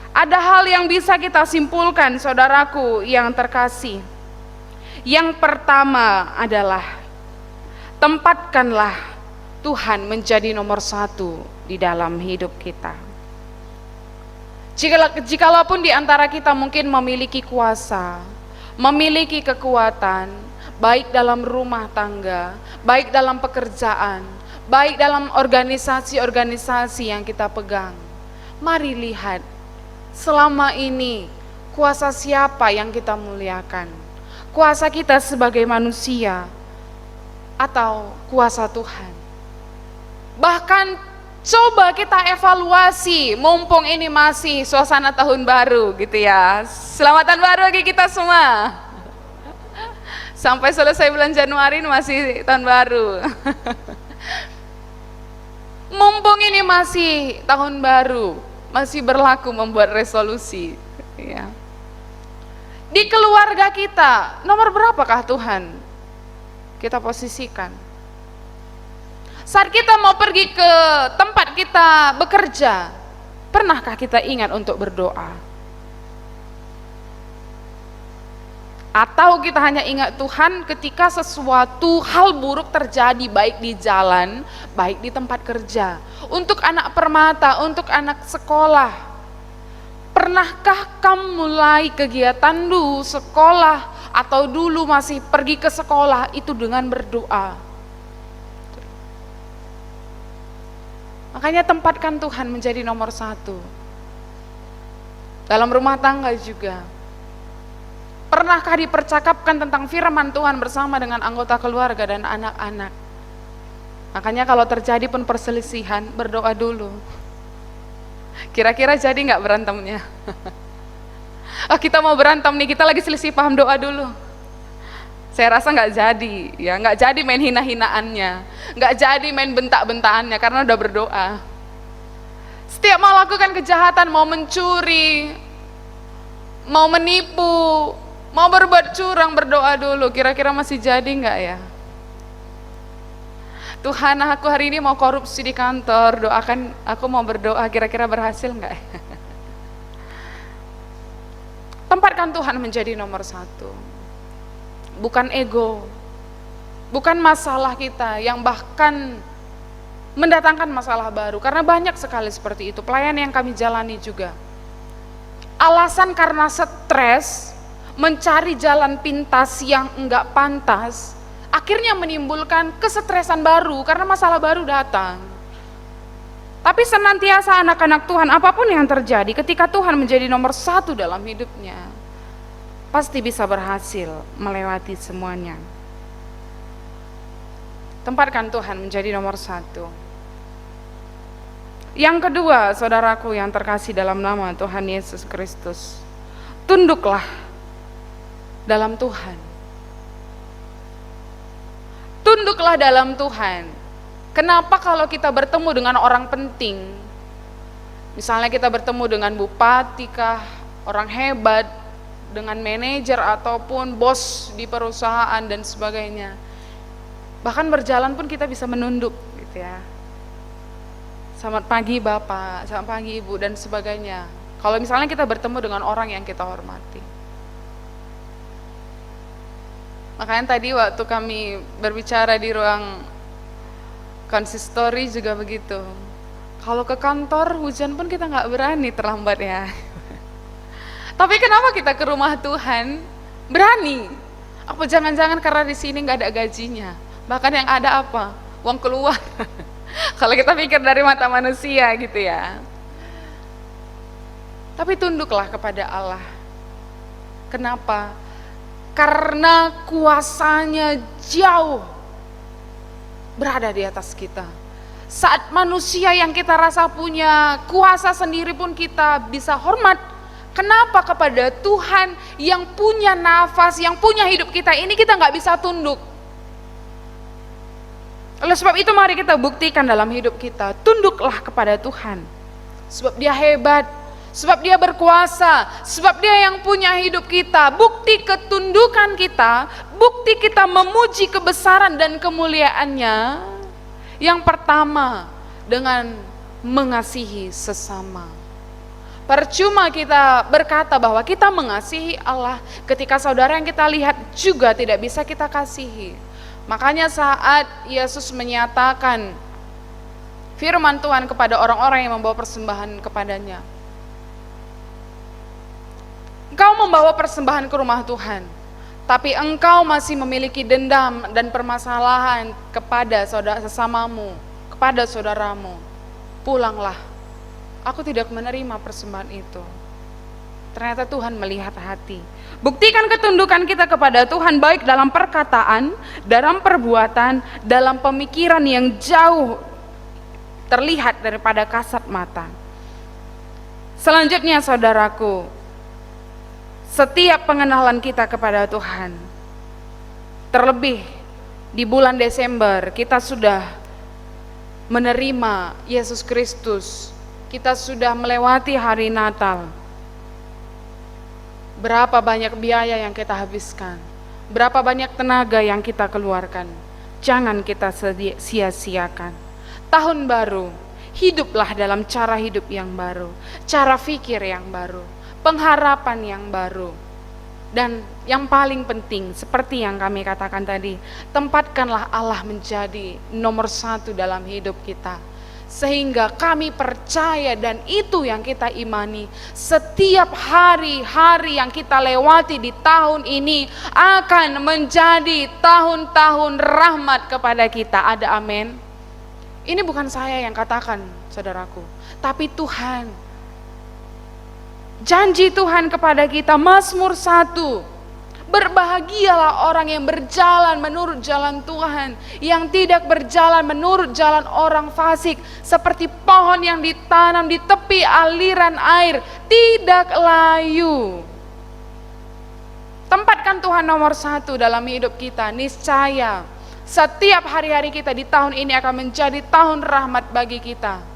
S5: ada hal yang bisa kita simpulkan, saudaraku yang terkasih. Yang pertama adalah tempatkanlah Tuhan menjadi nomor satu di dalam hidup kita. Jikalaupun di antara kita mungkin memiliki kuasa, memiliki kekuatan, baik dalam rumah tangga, baik dalam pekerjaan, baik dalam organisasi-organisasi yang kita pegang, mari lihat selama ini kuasa siapa yang kita muliakan? Kuasa kita sebagai manusia atau kuasa Tuhan? Bahkan coba kita evaluasi, mumpung ini masih suasana tahun baru gitu ya. Selamat tahun baru bagi kita semua. Sampai selesai bulan Januari masih tahun baru. Mumpung ini masih tahun baru, masih berlaku membuat resolusi ya. Di keluarga kita, nomor berapakah Tuhan kita posisikan? Saat kita mau pergi ke tempat kita bekerja, pernahkah kita ingat untuk berdoa? Atau kita hanya ingat Tuhan ketika sesuatu hal buruk terjadi, baik di jalan, baik di tempat kerja, untuk anak permata, untuk anak sekolah? Pernahkah kamu mulai kegiatan dulu sekolah atau dulu masih pergi ke sekolah itu dengan berdoa? Makanya tempatkan Tuhan menjadi nomor satu. Dalam rumah tangga juga. Pernahkah dipercakapkan tentang firman Tuhan bersama dengan anggota keluarga dan anak-anak? Makanya kalau terjadi pun perselisihan, berdoa dulu. Kira-kira jadi nggak berantemnya? Oh, kita mau berantem nih, kita lagi selisih paham, doa dulu. Saya rasa nggak jadi, ya nggak jadi main hina-hinaannya, nggak jadi main bentak-bentaannya karena udah berdoa. Setiap mau lakukan kejahatan, mau mencuri, mau menipu, mau berbuat curang, berdoa dulu. Kira-kira masih jadi nggak ya? Tuhan, aku hari ini mau korupsi di kantor, doakan, aku mau berdoa, kira-kira berhasil nggak? Tempatkan Tuhan menjadi nomor satu. Bukan ego, bukan masalah kita yang bahkan mendatangkan masalah baru, karena banyak sekali seperti itu, pelayan yang kami jalani juga. Alasan karena stres, mencari jalan pintas yang enggak pantas, akhirnya menimbulkan kesetresan baru karena masalah baru datang. Tapi senantiasa anak-anak Tuhan, apapun yang terjadi, ketika Tuhan menjadi nomor satu dalam hidupnya, pasti bisa berhasil melewati semuanya. Tempatkan Tuhan menjadi nomor satu. Yang kedua, saudaraku yang terkasih dalam nama Tuhan Yesus Kristus, tunduklah dalam Tuhan. Tunduklah dalam Tuhan. Kenapa kalau kita bertemu dengan orang penting, misalnya kita bertemu dengan bupati kah, orang hebat, dengan manajer ataupun bos di perusahaan dan sebagainya, bahkan berjalan pun kita bisa menunduk gitu ya. Selamat pagi Bapak, selamat pagi Ibu dan sebagainya. Kalau misalnya kita bertemu dengan orang yang kita hormati. Makanya tadi waktu kami berbicara di ruang konsistori juga begitu. Kalau ke kantor hujan pun kita nggak berani terlambat ya. Tapi kenapa kita ke rumah Tuhan berani? Apa jangan-jangan karena di sini nggak ada gajinya? Bahkan yang ada apa? Uang keluar. Kalau kita pikir dari mata manusia gitu ya. Tapi tunduklah kepada Allah. Kenapa? Karena kuasanya jauh berada di atas kita. Saat manusia yang kita rasa punya kuasa sendiri pun kita bisa hormat. Kenapa kepada Tuhan yang punya nafas, yang punya hidup kita ini kita nggak bisa tunduk? Oleh sebab itu mari kita buktikan dalam hidup kita, tunduklah kepada Tuhan. Sebab Dia hebat, sebab Dia berkuasa, sebab Dia yang punya hidup kita. Bukti ketundukan kita, bukti kita memuji kebesaran dan kemuliaannya. Yang pertama, dengan mengasihi sesama. Percuma kita berkata bahwa kita mengasihi Allah ketika saudara yang kita lihat juga tidak bisa kita kasihi. Makanya saat Yesus menyatakan firman Tuhan kepada orang-orang yang membawa persembahan kepadanya, engkau membawa persembahan ke rumah Tuhan, tapi engkau masih memiliki dendam dan permasalahan kepada saudara sesamamu, kepada saudaramu, pulanglah, aku tidak menerima persembahan itu. Ternyata Tuhan melihat hati. Buktikan ketundukan kita kepada Tuhan baik dalam perkataan, dalam perbuatan, dalam pemikiran yang jauh terlihat daripada kasat mata. Selanjutnya saudaraku, setiap pengenalan kita kepada Tuhan, terlebih di bulan Desember kita sudah menerima Yesus Kristus, kita sudah melewati hari Natal. Berapa banyak biaya yang kita habiskan, berapa banyak tenaga yang kita keluarkan. Jangan kita sia-siakan. Tahun baru, hiduplah dalam cara hidup yang baru, cara pikir yang baru, pengharapan yang baru. Dan yang paling penting, seperti yang kami katakan tadi, tempatkanlah Allah menjadi nomor 1 dalam hidup kita. Sehingga kami percaya dan itu yang kita imani. Setiap hari-hari yang kita lewati di tahun ini akan menjadi tahun-tahun rahmat kepada kita. Ada amin? Ini bukan saya yang katakan, saudaraku, tapi Tuhan. Janji Tuhan kepada kita, Mazmur 1. Berbahagialah orang yang berjalan menurut jalan Tuhan, yang tidak berjalan menurut jalan orang fasik, seperti pohon yang ditanam di tepi aliran air, tidak layu. Tempatkan Tuhan nomor 1 dalam hidup kita, niscaya setiap hari-hari kita di tahun ini akan menjadi tahun rahmat bagi kita.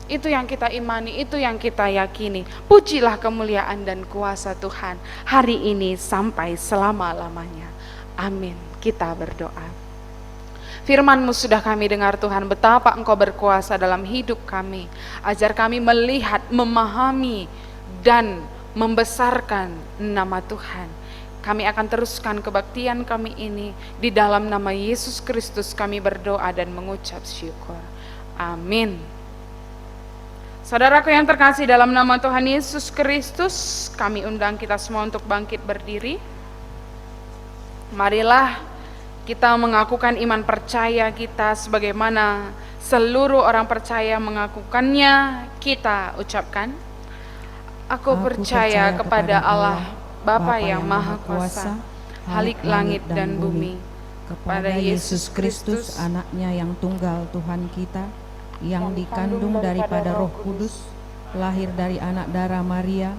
S5: Itu yang kita imani, itu yang kita yakini. Pujilah kemuliaan dan kuasa Tuhan hari ini sampai selama-lamanya. Amin. Kita berdoa. Firman-Mu sudah kami dengar Tuhan, betapa Engkau berkuasa dalam hidup kami. Ajar kami melihat, memahami, dan membesarkan nama Tuhan. Kami akan teruskan kebaktian kami ini. Di dalam nama Yesus Kristus kami berdoa dan mengucap syukur. Amin. Saudaraku yang terkasih, dalam nama Tuhan Yesus Kristus, kami undang kita semua untuk bangkit berdiri. Marilah kita mengakukan iman percaya kita sebagaimana seluruh orang percaya mengakukannya. Kita ucapkan, Aku percaya kepada Allah, Bapa yang Maha Kuasa, Halik langit dan bumi, kepada Yesus Kristus,
S1: Anaknya yang tunggal Tuhan kita, yang dikandung daripada Roh Kudus, lahir dari anak darah Maria,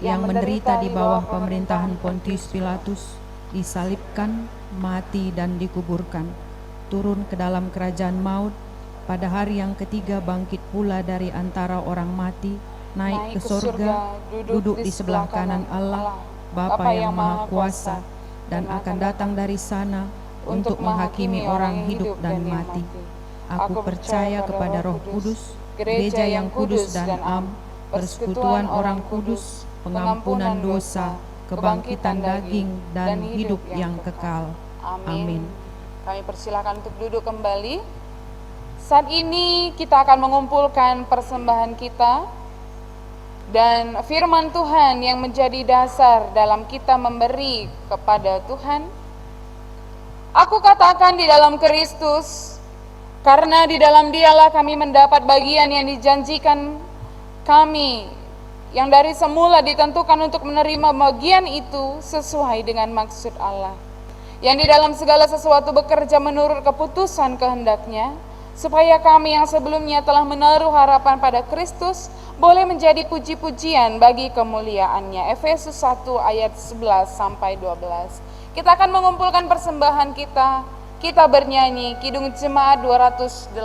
S1: yang menderita di bawah pemerintahan Pontius Pilatus, disalibkan, mati dan dikuburkan, turun ke dalam kerajaan maut, pada hari yang ketiga bangkit pula dari antara orang mati, naik ke surga, duduk di sebelah kanan Allah, Bapa yang Maha Kuasa, dan akan datang dari sana untuk menghakimi orang hidup dan mati. Aku percaya kepada Roh Kudus, gereja yang kudus dan am, persekutuan orang kudus, pengampunan dosa, kebangkitan daging, dan hidup yang kekal. Amin.
S5: Kami persilakan untuk duduk kembali. Saat ini kita akan mengumpulkan persembahan kita dan firman Tuhan yang menjadi dasar dalam kita memberi kepada Tuhan. Aku katakan di dalam Kristus, karena di dalam Dialah kami mendapat bagian yang dijanjikan kami, yang dari semula ditentukan untuk menerima bagian itu sesuai dengan maksud Allah, yang di dalam segala sesuatu bekerja menurut keputusan kehendak-Nya, supaya kami yang sebelumnya telah menaruh harapan pada Kristus boleh menjadi puji-pujian bagi kemuliaan-Nya. Efesus 1 ayat 11 sampai 12. Kita akan mengumpulkan persembahan kita. kita bernyanyi Kidung Jemaat 288.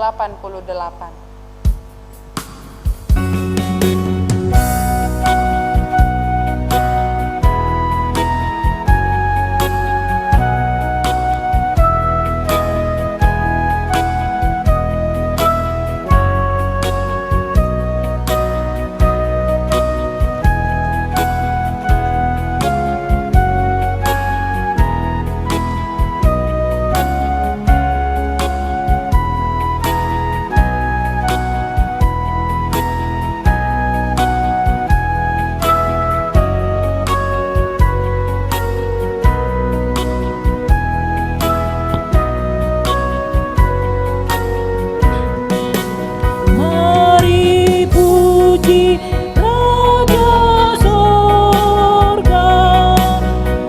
S2: Mari puji Raja Sorga,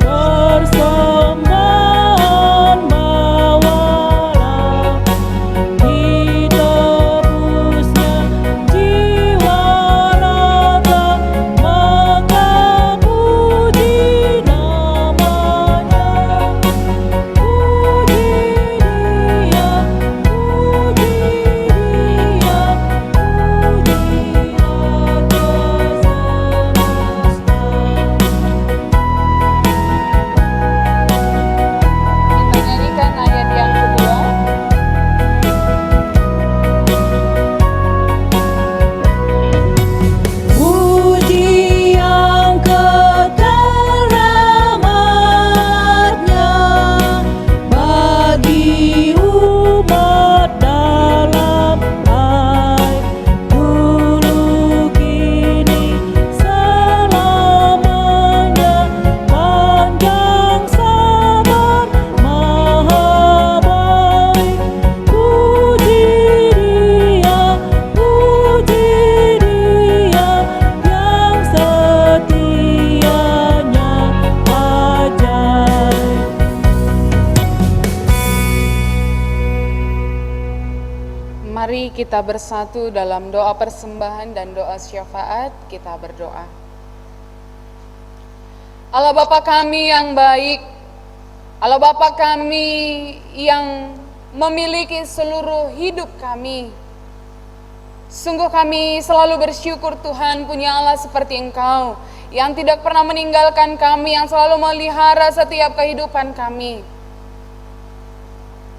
S2: persembahan bawalah, ditebusnya jiwa raga, maka puji namanya. Puji Dia, puji Dia, puji Raja semesta.
S5: Kita nyanyikan ayat yang kedua.
S2: Puji yang keteramatnya bagi umat dalam air, dulu kini selamanya, panjang sabar maha baik. Puji Dia, puji Dia yang setianya ajaib.
S5: Mari kita bersatu dalam doa persembahan dan doa syafaat. Kita berdoa. Allah Bapa kami yang baik, Allah Bapa kami yang memiliki seluruh hidup kami. Sungguh kami selalu bersyukur Tuhan punya Allah seperti Engkau, yang tidak pernah meninggalkan kami, yang selalu melihara setiap kehidupan kami.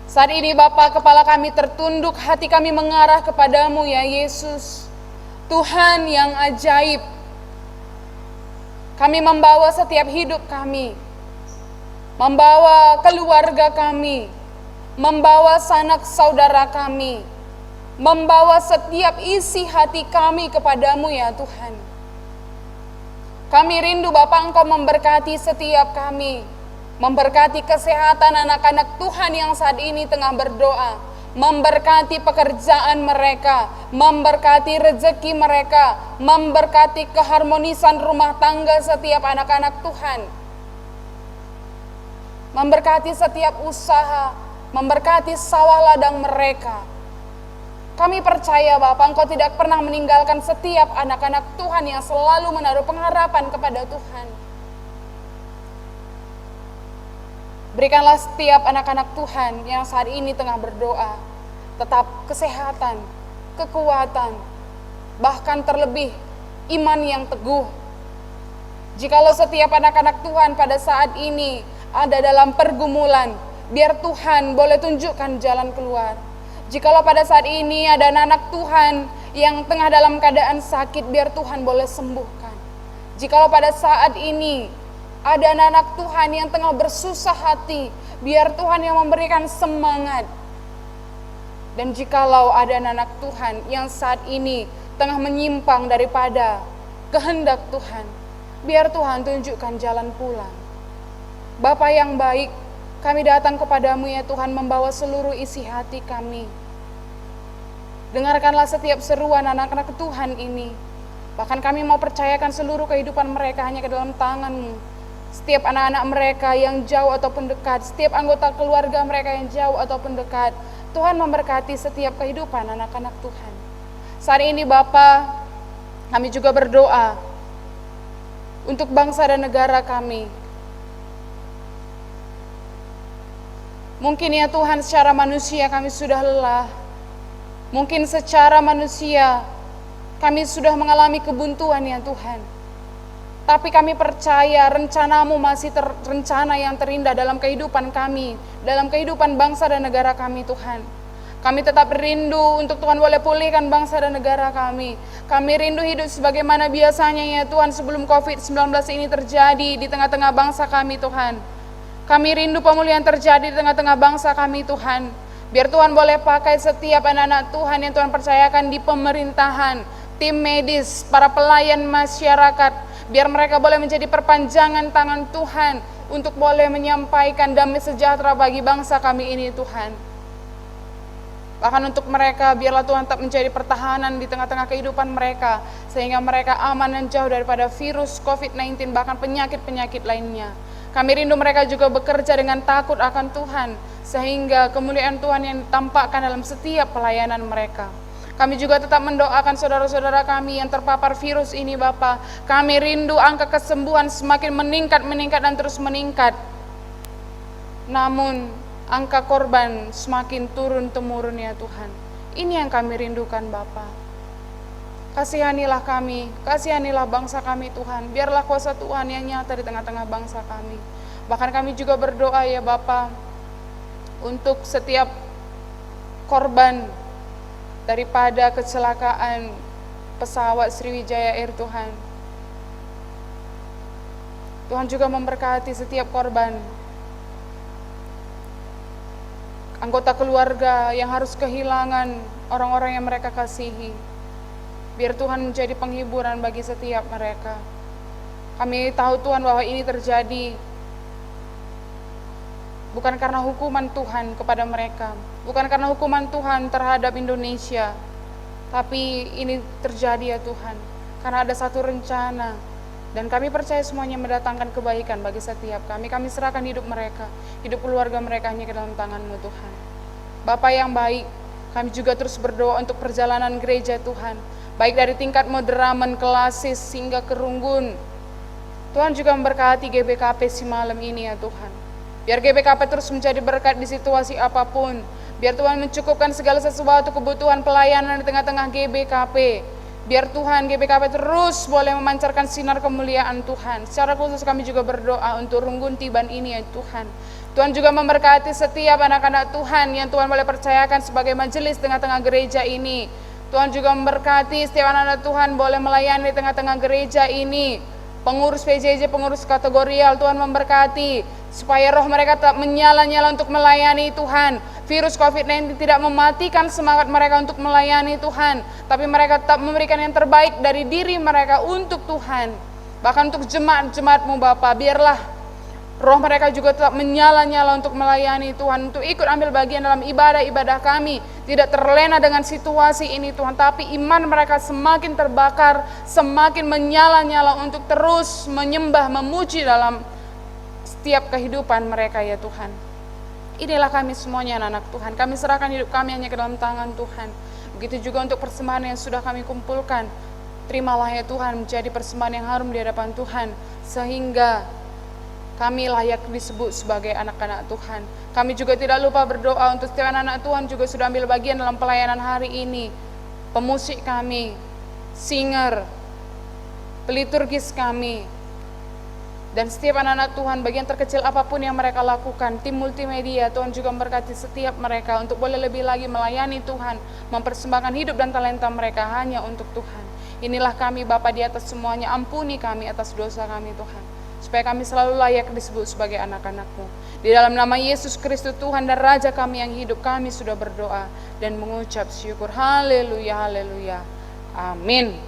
S5: Saat ini Bapa, kepala kami tertunduk, hati kami mengarah kepadamu ya Yesus, Tuhan yang ajaib. Kami membawa setiap hidup kami, membawa keluarga kami, membawa sanak saudara kami, membawa setiap isi hati kami kepadamu ya Tuhan. Kami rindu Bapa Engkau memberkati setiap kami, memberkati kesehatan anak-anak Tuhan yang saat ini tengah berdoa, memberkati pekerjaan mereka, memberkati rezeki mereka, memberkati keharmonisan rumah tangga setiap anak-anak Tuhan, memberkati setiap usaha, memberkati sawah ladang mereka. Kami percaya Bapak, Engkau tidak pernah meninggalkan setiap anak-anak Tuhan yang selalu menaruh pengharapan kepada Tuhan. Berikanlah setiap anak-anak Tuhan yang saat ini tengah berdoa tetap kesehatan, kekuatan, bahkan terlebih iman yang teguh. Jikalau setiap anak-anak Tuhan pada saat ini ada dalam pergumulan, biar Tuhan boleh tunjukkan jalan keluar. Jikalau pada saat ini ada anak Tuhan yang tengah dalam keadaan sakit, biar Tuhan boleh sembuhkan. Jikalau pada saat ini ada anak Tuhan yang tengah bersusah hati, biar Tuhan yang memberikan semangat. Dan jikalau ada anak Tuhan yang saat ini tengah menyimpang daripada kehendak Tuhan, biar Tuhan tunjukkan jalan pulang. Bapa yang baik, kami datang kepadamu ya Tuhan, membawa seluruh isi hati kami. Dengarkanlah setiap seruan anak-anak Tuhan ini. Bahkan kami mau percayakan seluruh kehidupan mereka hanya ke dalam tangan-Mu. Setiap anak-anak mereka yang jauh ataupun dekat, setiap anggota keluarga mereka yang jauh ataupun dekat, Tuhan memberkati setiap kehidupan anak-anak Tuhan. Saat ini Bapa, kami juga berdoa untuk bangsa dan negara kami. Mungkin ya Tuhan secara manusia kami sudah lelah. Mungkin secara manusia kami sudah mengalami kebuntuan ya Tuhan. Tapi kami percaya rencana-Mu masih rencana yang terindah dalam kehidupan kami, dalam kehidupan bangsa dan negara kami Tuhan. Kami tetap rindu untuk Tuhan boleh pulihkan bangsa dan negara kami. Kami rindu hidup sebagaimana biasanya ya Tuhan sebelum COVID-19 ini terjadi di tengah-tengah bangsa kami Tuhan. Kami rindu pemulihan terjadi di tengah-tengah bangsa kami Tuhan. Biar Tuhan boleh pakai setiap anak-anak Tuhan yang Tuhan percayakan di pemerintahan, tim medis, para pelayan masyarakat. Biar mereka boleh menjadi perpanjangan tangan Tuhan untuk boleh menyampaikan damai sejahtera bagi bangsa kami ini Tuhan. Bahkan untuk mereka, biarlah Tuhan tetap menjadi pertahanan di tengah-tengah kehidupan mereka, sehingga mereka aman dan jauh daripada virus COVID-19, bahkan penyakit-penyakit lainnya. Kami rindu mereka juga bekerja dengan takut akan Tuhan, sehingga kemuliaan Tuhan yang ditampakkan dalam setiap pelayanan mereka. Kami juga tetap mendoakan saudara-saudara kami yang terpapar virus ini Bapa. Kami rindu angka kesembuhan semakin meningkat dan terus meningkat. Namun angka korban semakin turun-temurun ya Tuhan. Ini yang kami rindukan Bapa. Kasihanilah kami, kasihanilah bangsa kami Tuhan. Biarlah kuasa Tuhan yang nyata di tengah-tengah bangsa kami. Bahkan kami juga berdoa ya Bapa, untuk setiap korban daripada kecelakaan pesawat Sriwijaya Air Tuhan. Tuhan juga memberkati setiap korban, anggota keluarga yang harus kehilangan orang-orang yang mereka kasihi. Biar Tuhan menjadi penghiburan bagi setiap mereka. Kami tahu Tuhan bahwa ini terjadi bukan karena hukuman Tuhan kepada mereka, bukan karena hukuman Tuhan terhadap Indonesia, tapi ini terjadi ya Tuhan, karena ada satu rencana, dan kami percaya semuanya mendatangkan kebaikan bagi setiap kami. Kami serahkan hidup mereka, hidup keluarga mereka hanya ke dalam tangan-Mu Tuhan. Bapa yang baik, kami juga terus berdoa untuk perjalanan gereja Tuhan, baik dari tingkat moderamen, klasis, hingga ke Runggun. Tuhan juga memberkati GBKP si malam ini ya Tuhan. Biar GBKP terus menjadi berkat di situasi apapun. Biar Tuhan mencukupkan segala sesuatu kebutuhan pelayanan di tengah-tengah GBKP. Biar Tuhan GBKP terus boleh memancarkan sinar kemuliaan Tuhan. Secara khusus kami juga berdoa untuk Runggun Tiban ini ya Tuhan. Tuhan juga memberkati setiap anak-anak Tuhan yang Tuhan boleh percayakan sebagai majelis tengah-tengah gereja ini. Tuhan juga memberkati setiap anak-anak Tuhan boleh melayani di tengah-tengah gereja ini. Pengurus PJJ, pengurus kategorial, Tuhan memberkati supaya roh mereka tetap menyala-nyala untuk melayani Tuhan. Virus COVID-19 tidak mematikan semangat mereka untuk melayani Tuhan, tapi mereka tetap memberikan yang terbaik dari diri mereka untuk Tuhan. Bahkan untuk jemaat-jemaat-Mu Bapa, biarlah roh mereka juga tetap menyala-nyala untuk melayani Tuhan, untuk ikut ambil bagian dalam ibadah-ibadah kami. Tidak terlena dengan situasi ini Tuhan, tapi iman mereka semakin terbakar, semakin menyala-nyala untuk terus menyembah, memuji dalam setiap kehidupan mereka ya Tuhan. Inilah kami semuanya anak-anak Tuhan, kami serahkan hidup kami hanya ke dalam tangan Tuhan. Begitu juga untuk persembahan yang sudah kami kumpulkan, terimalah ya Tuhan menjadi persembahan yang harum di hadapan Tuhan, sehingga kami layak disebut sebagai anak-anak Tuhan. Kami juga tidak lupa berdoa untuk setiap anak-anak Tuhan juga sudah ambil bagian dalam pelayanan hari ini. Pemusik kami, singer, peliturgis kami, dan setiap anak-anak Tuhan, bagian terkecil apapun yang mereka lakukan, tim multimedia, Tuhan juga memberkati setiap mereka untuk boleh lebih lagi melayani Tuhan, mempersembahkan hidup dan talenta mereka hanya untuk Tuhan. Inilah kami Bapa di atas semuanya, ampuni kami atas dosa kami Tuhan, supaya kami selalu layak disebut sebagai anak-anak-Mu. Di dalam nama Yesus Kristus Tuhan dan Raja kami yang hidup, kami sudah berdoa dan mengucap syukur. Haleluya, haleluya. Amin.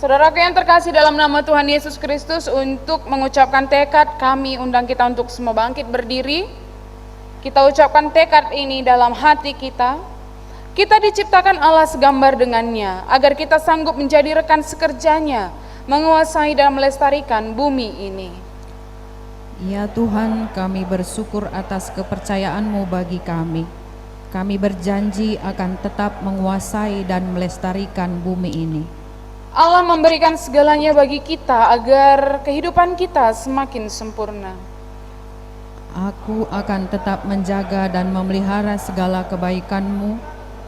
S5: Saudaraku yang terkasih dalam nama Tuhan Yesus Kristus, untuk mengucapkan tekad, kami undang kita untuk semua bangkit berdiri. Kita ucapkan tekad ini dalam hati kita. Kita diciptakan Allah segambar dengannya, agar kita sanggup menjadi rekan sekerjanya, menguasai dan melestarikan bumi ini.
S1: Ya Tuhan, kami bersyukur atas kepercayaan-Mu bagi kami. Kami berjanji akan tetap menguasai dan melestarikan bumi ini.
S5: Allah memberikan segalanya bagi kita agar kehidupan kita semakin sempurna.
S1: Aku akan tetap menjaga dan memelihara segala kebaikan-Mu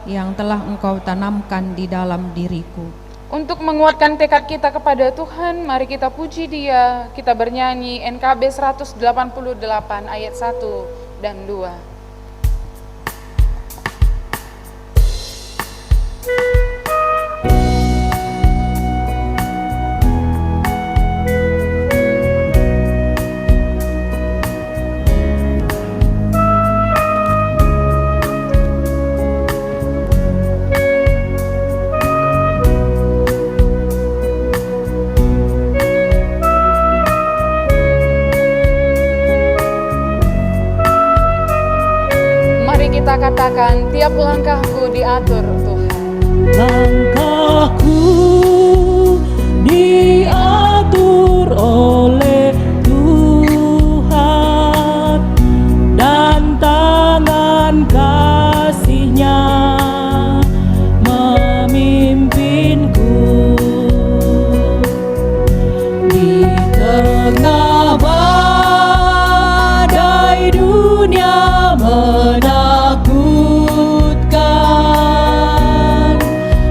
S1: yang telah Engkau tanamkan di dalam diriku.
S5: Untuk menguatkan tekad kita kepada Tuhan, mari kita puji Dia. Kita bernyanyi NKB 188 ayat 1 dan 2. Kita katakan, tiap langkahku diatur Tuhan.
S2: Langkahku diatur oleh Tuhan, dan tangan kasih-Nya memimpinku. Di tengah badai dunia menakutkan,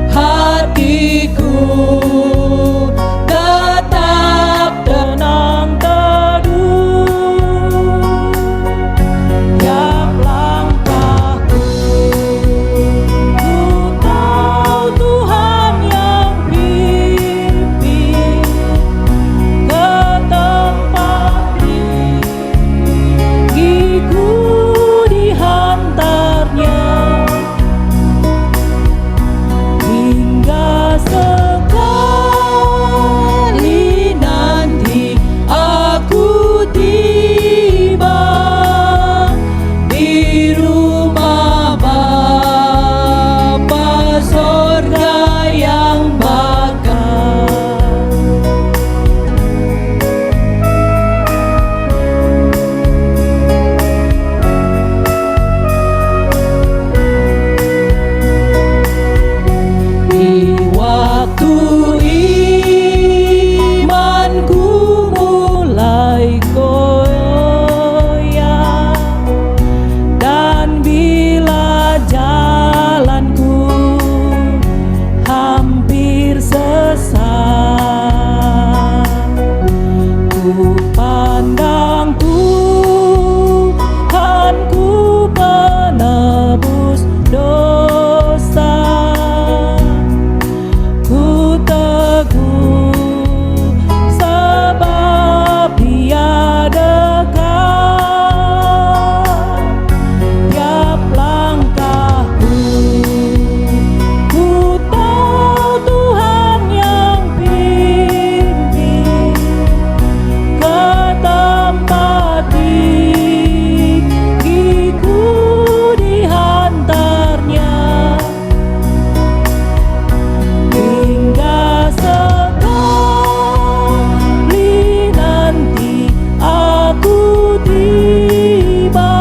S2: hatiku tetap tenang teduh. Tiap langkahku, ku tahu Tuhan yang pimpin ke tempat gigiku dihantarnya, hingga sekali nanti aku tiba di rumah Bapa sorga yang bakal. Di waktu imanku mulai goyah, dan bila jalanku hampir sesat, ku pandang Tuhanku penebus dosa. Ku teguh sebab Dia dekat. Tiap langkahku, ku tahu Tuhan yang pimpin ke tempat gigiku dihantarnya, hingga sekali nanti aku tiba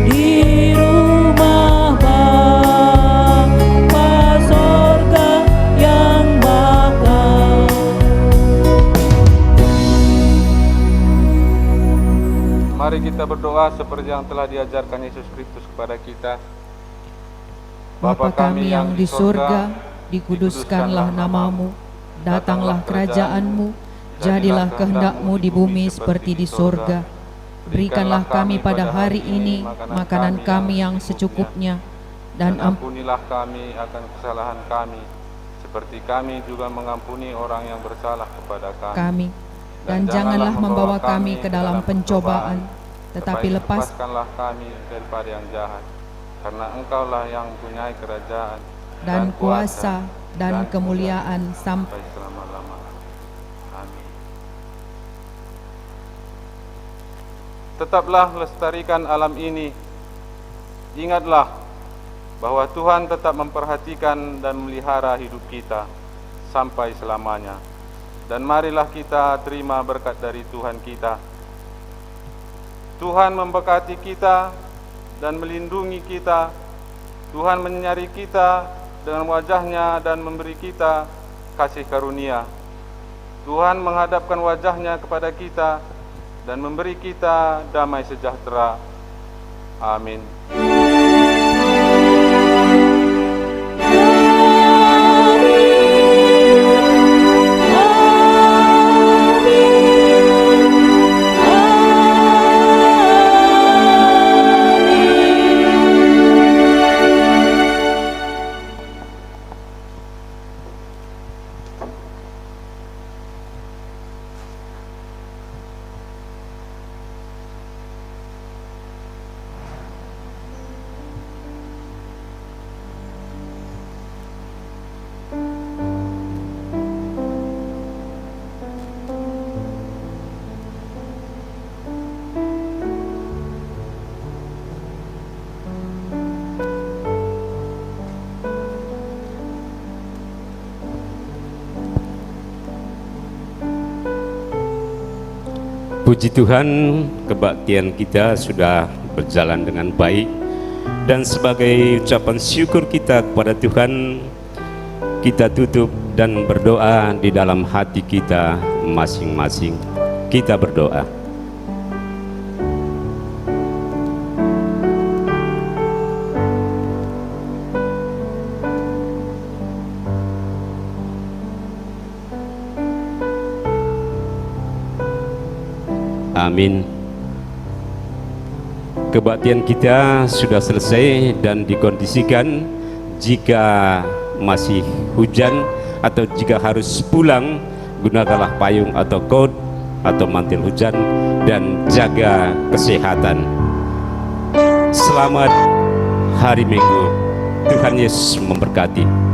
S2: di rumah Bapa sorga yang bakal.
S4: Mari kita berdoa seperti yang telah diajarkan Yesus Kristus kepada kita.
S1: Bapa kami yang di surga, dikuduskanlah namamu, datanglah kerajaan-Mu, jadilah kehendak-Mu di bumi seperti di surga. Berikanlah kami pada hari ini makanan kami yang secukupnya, dan
S4: ampunilah kami akan kesalahan kami, seperti kami juga mengampuni orang yang bersalah kepada kami.
S1: dan janganlah membawa kami ke dalam pencobaan, tetapi
S4: lepaskanlah kami daripada yang jahat, karena Engkaulah yang mempunyai kerajaan
S1: dan kuasa dan kemuliaan sampai
S4: selama-lamanya. Amin. Tetaplah lestarikan alam ini. Ingatlah bahwa Tuhan tetap memperhatikan dan memelihara hidup kita sampai selamanya. Dan marilah kita terima berkat dari Tuhan kita. Tuhan memberkati kita dan melindungi kita. Tuhan menyinari kita dengan wajah-Nya dan memberi kita kasih karunia. Tuhan menghadapkan wajah-Nya kepada kita dan memberi kita damai sejahtera. Amin.
S3: Puji Tuhan, kebaktian kita sudah berjalan dengan baik, dan sebagai ucapan syukur kita kepada Tuhan, kita tutup dan berdoa di dalam hati kita masing-masing. Kita berdoa. Amin. Kebaktian kita sudah selesai dan dikondisikan. Jika masih hujan atau jika harus pulang, gunakanlah payung atau coat atau mantel hujan dan jaga kesehatan. Selamat hari Minggu. Tuhan Yesus memberkati.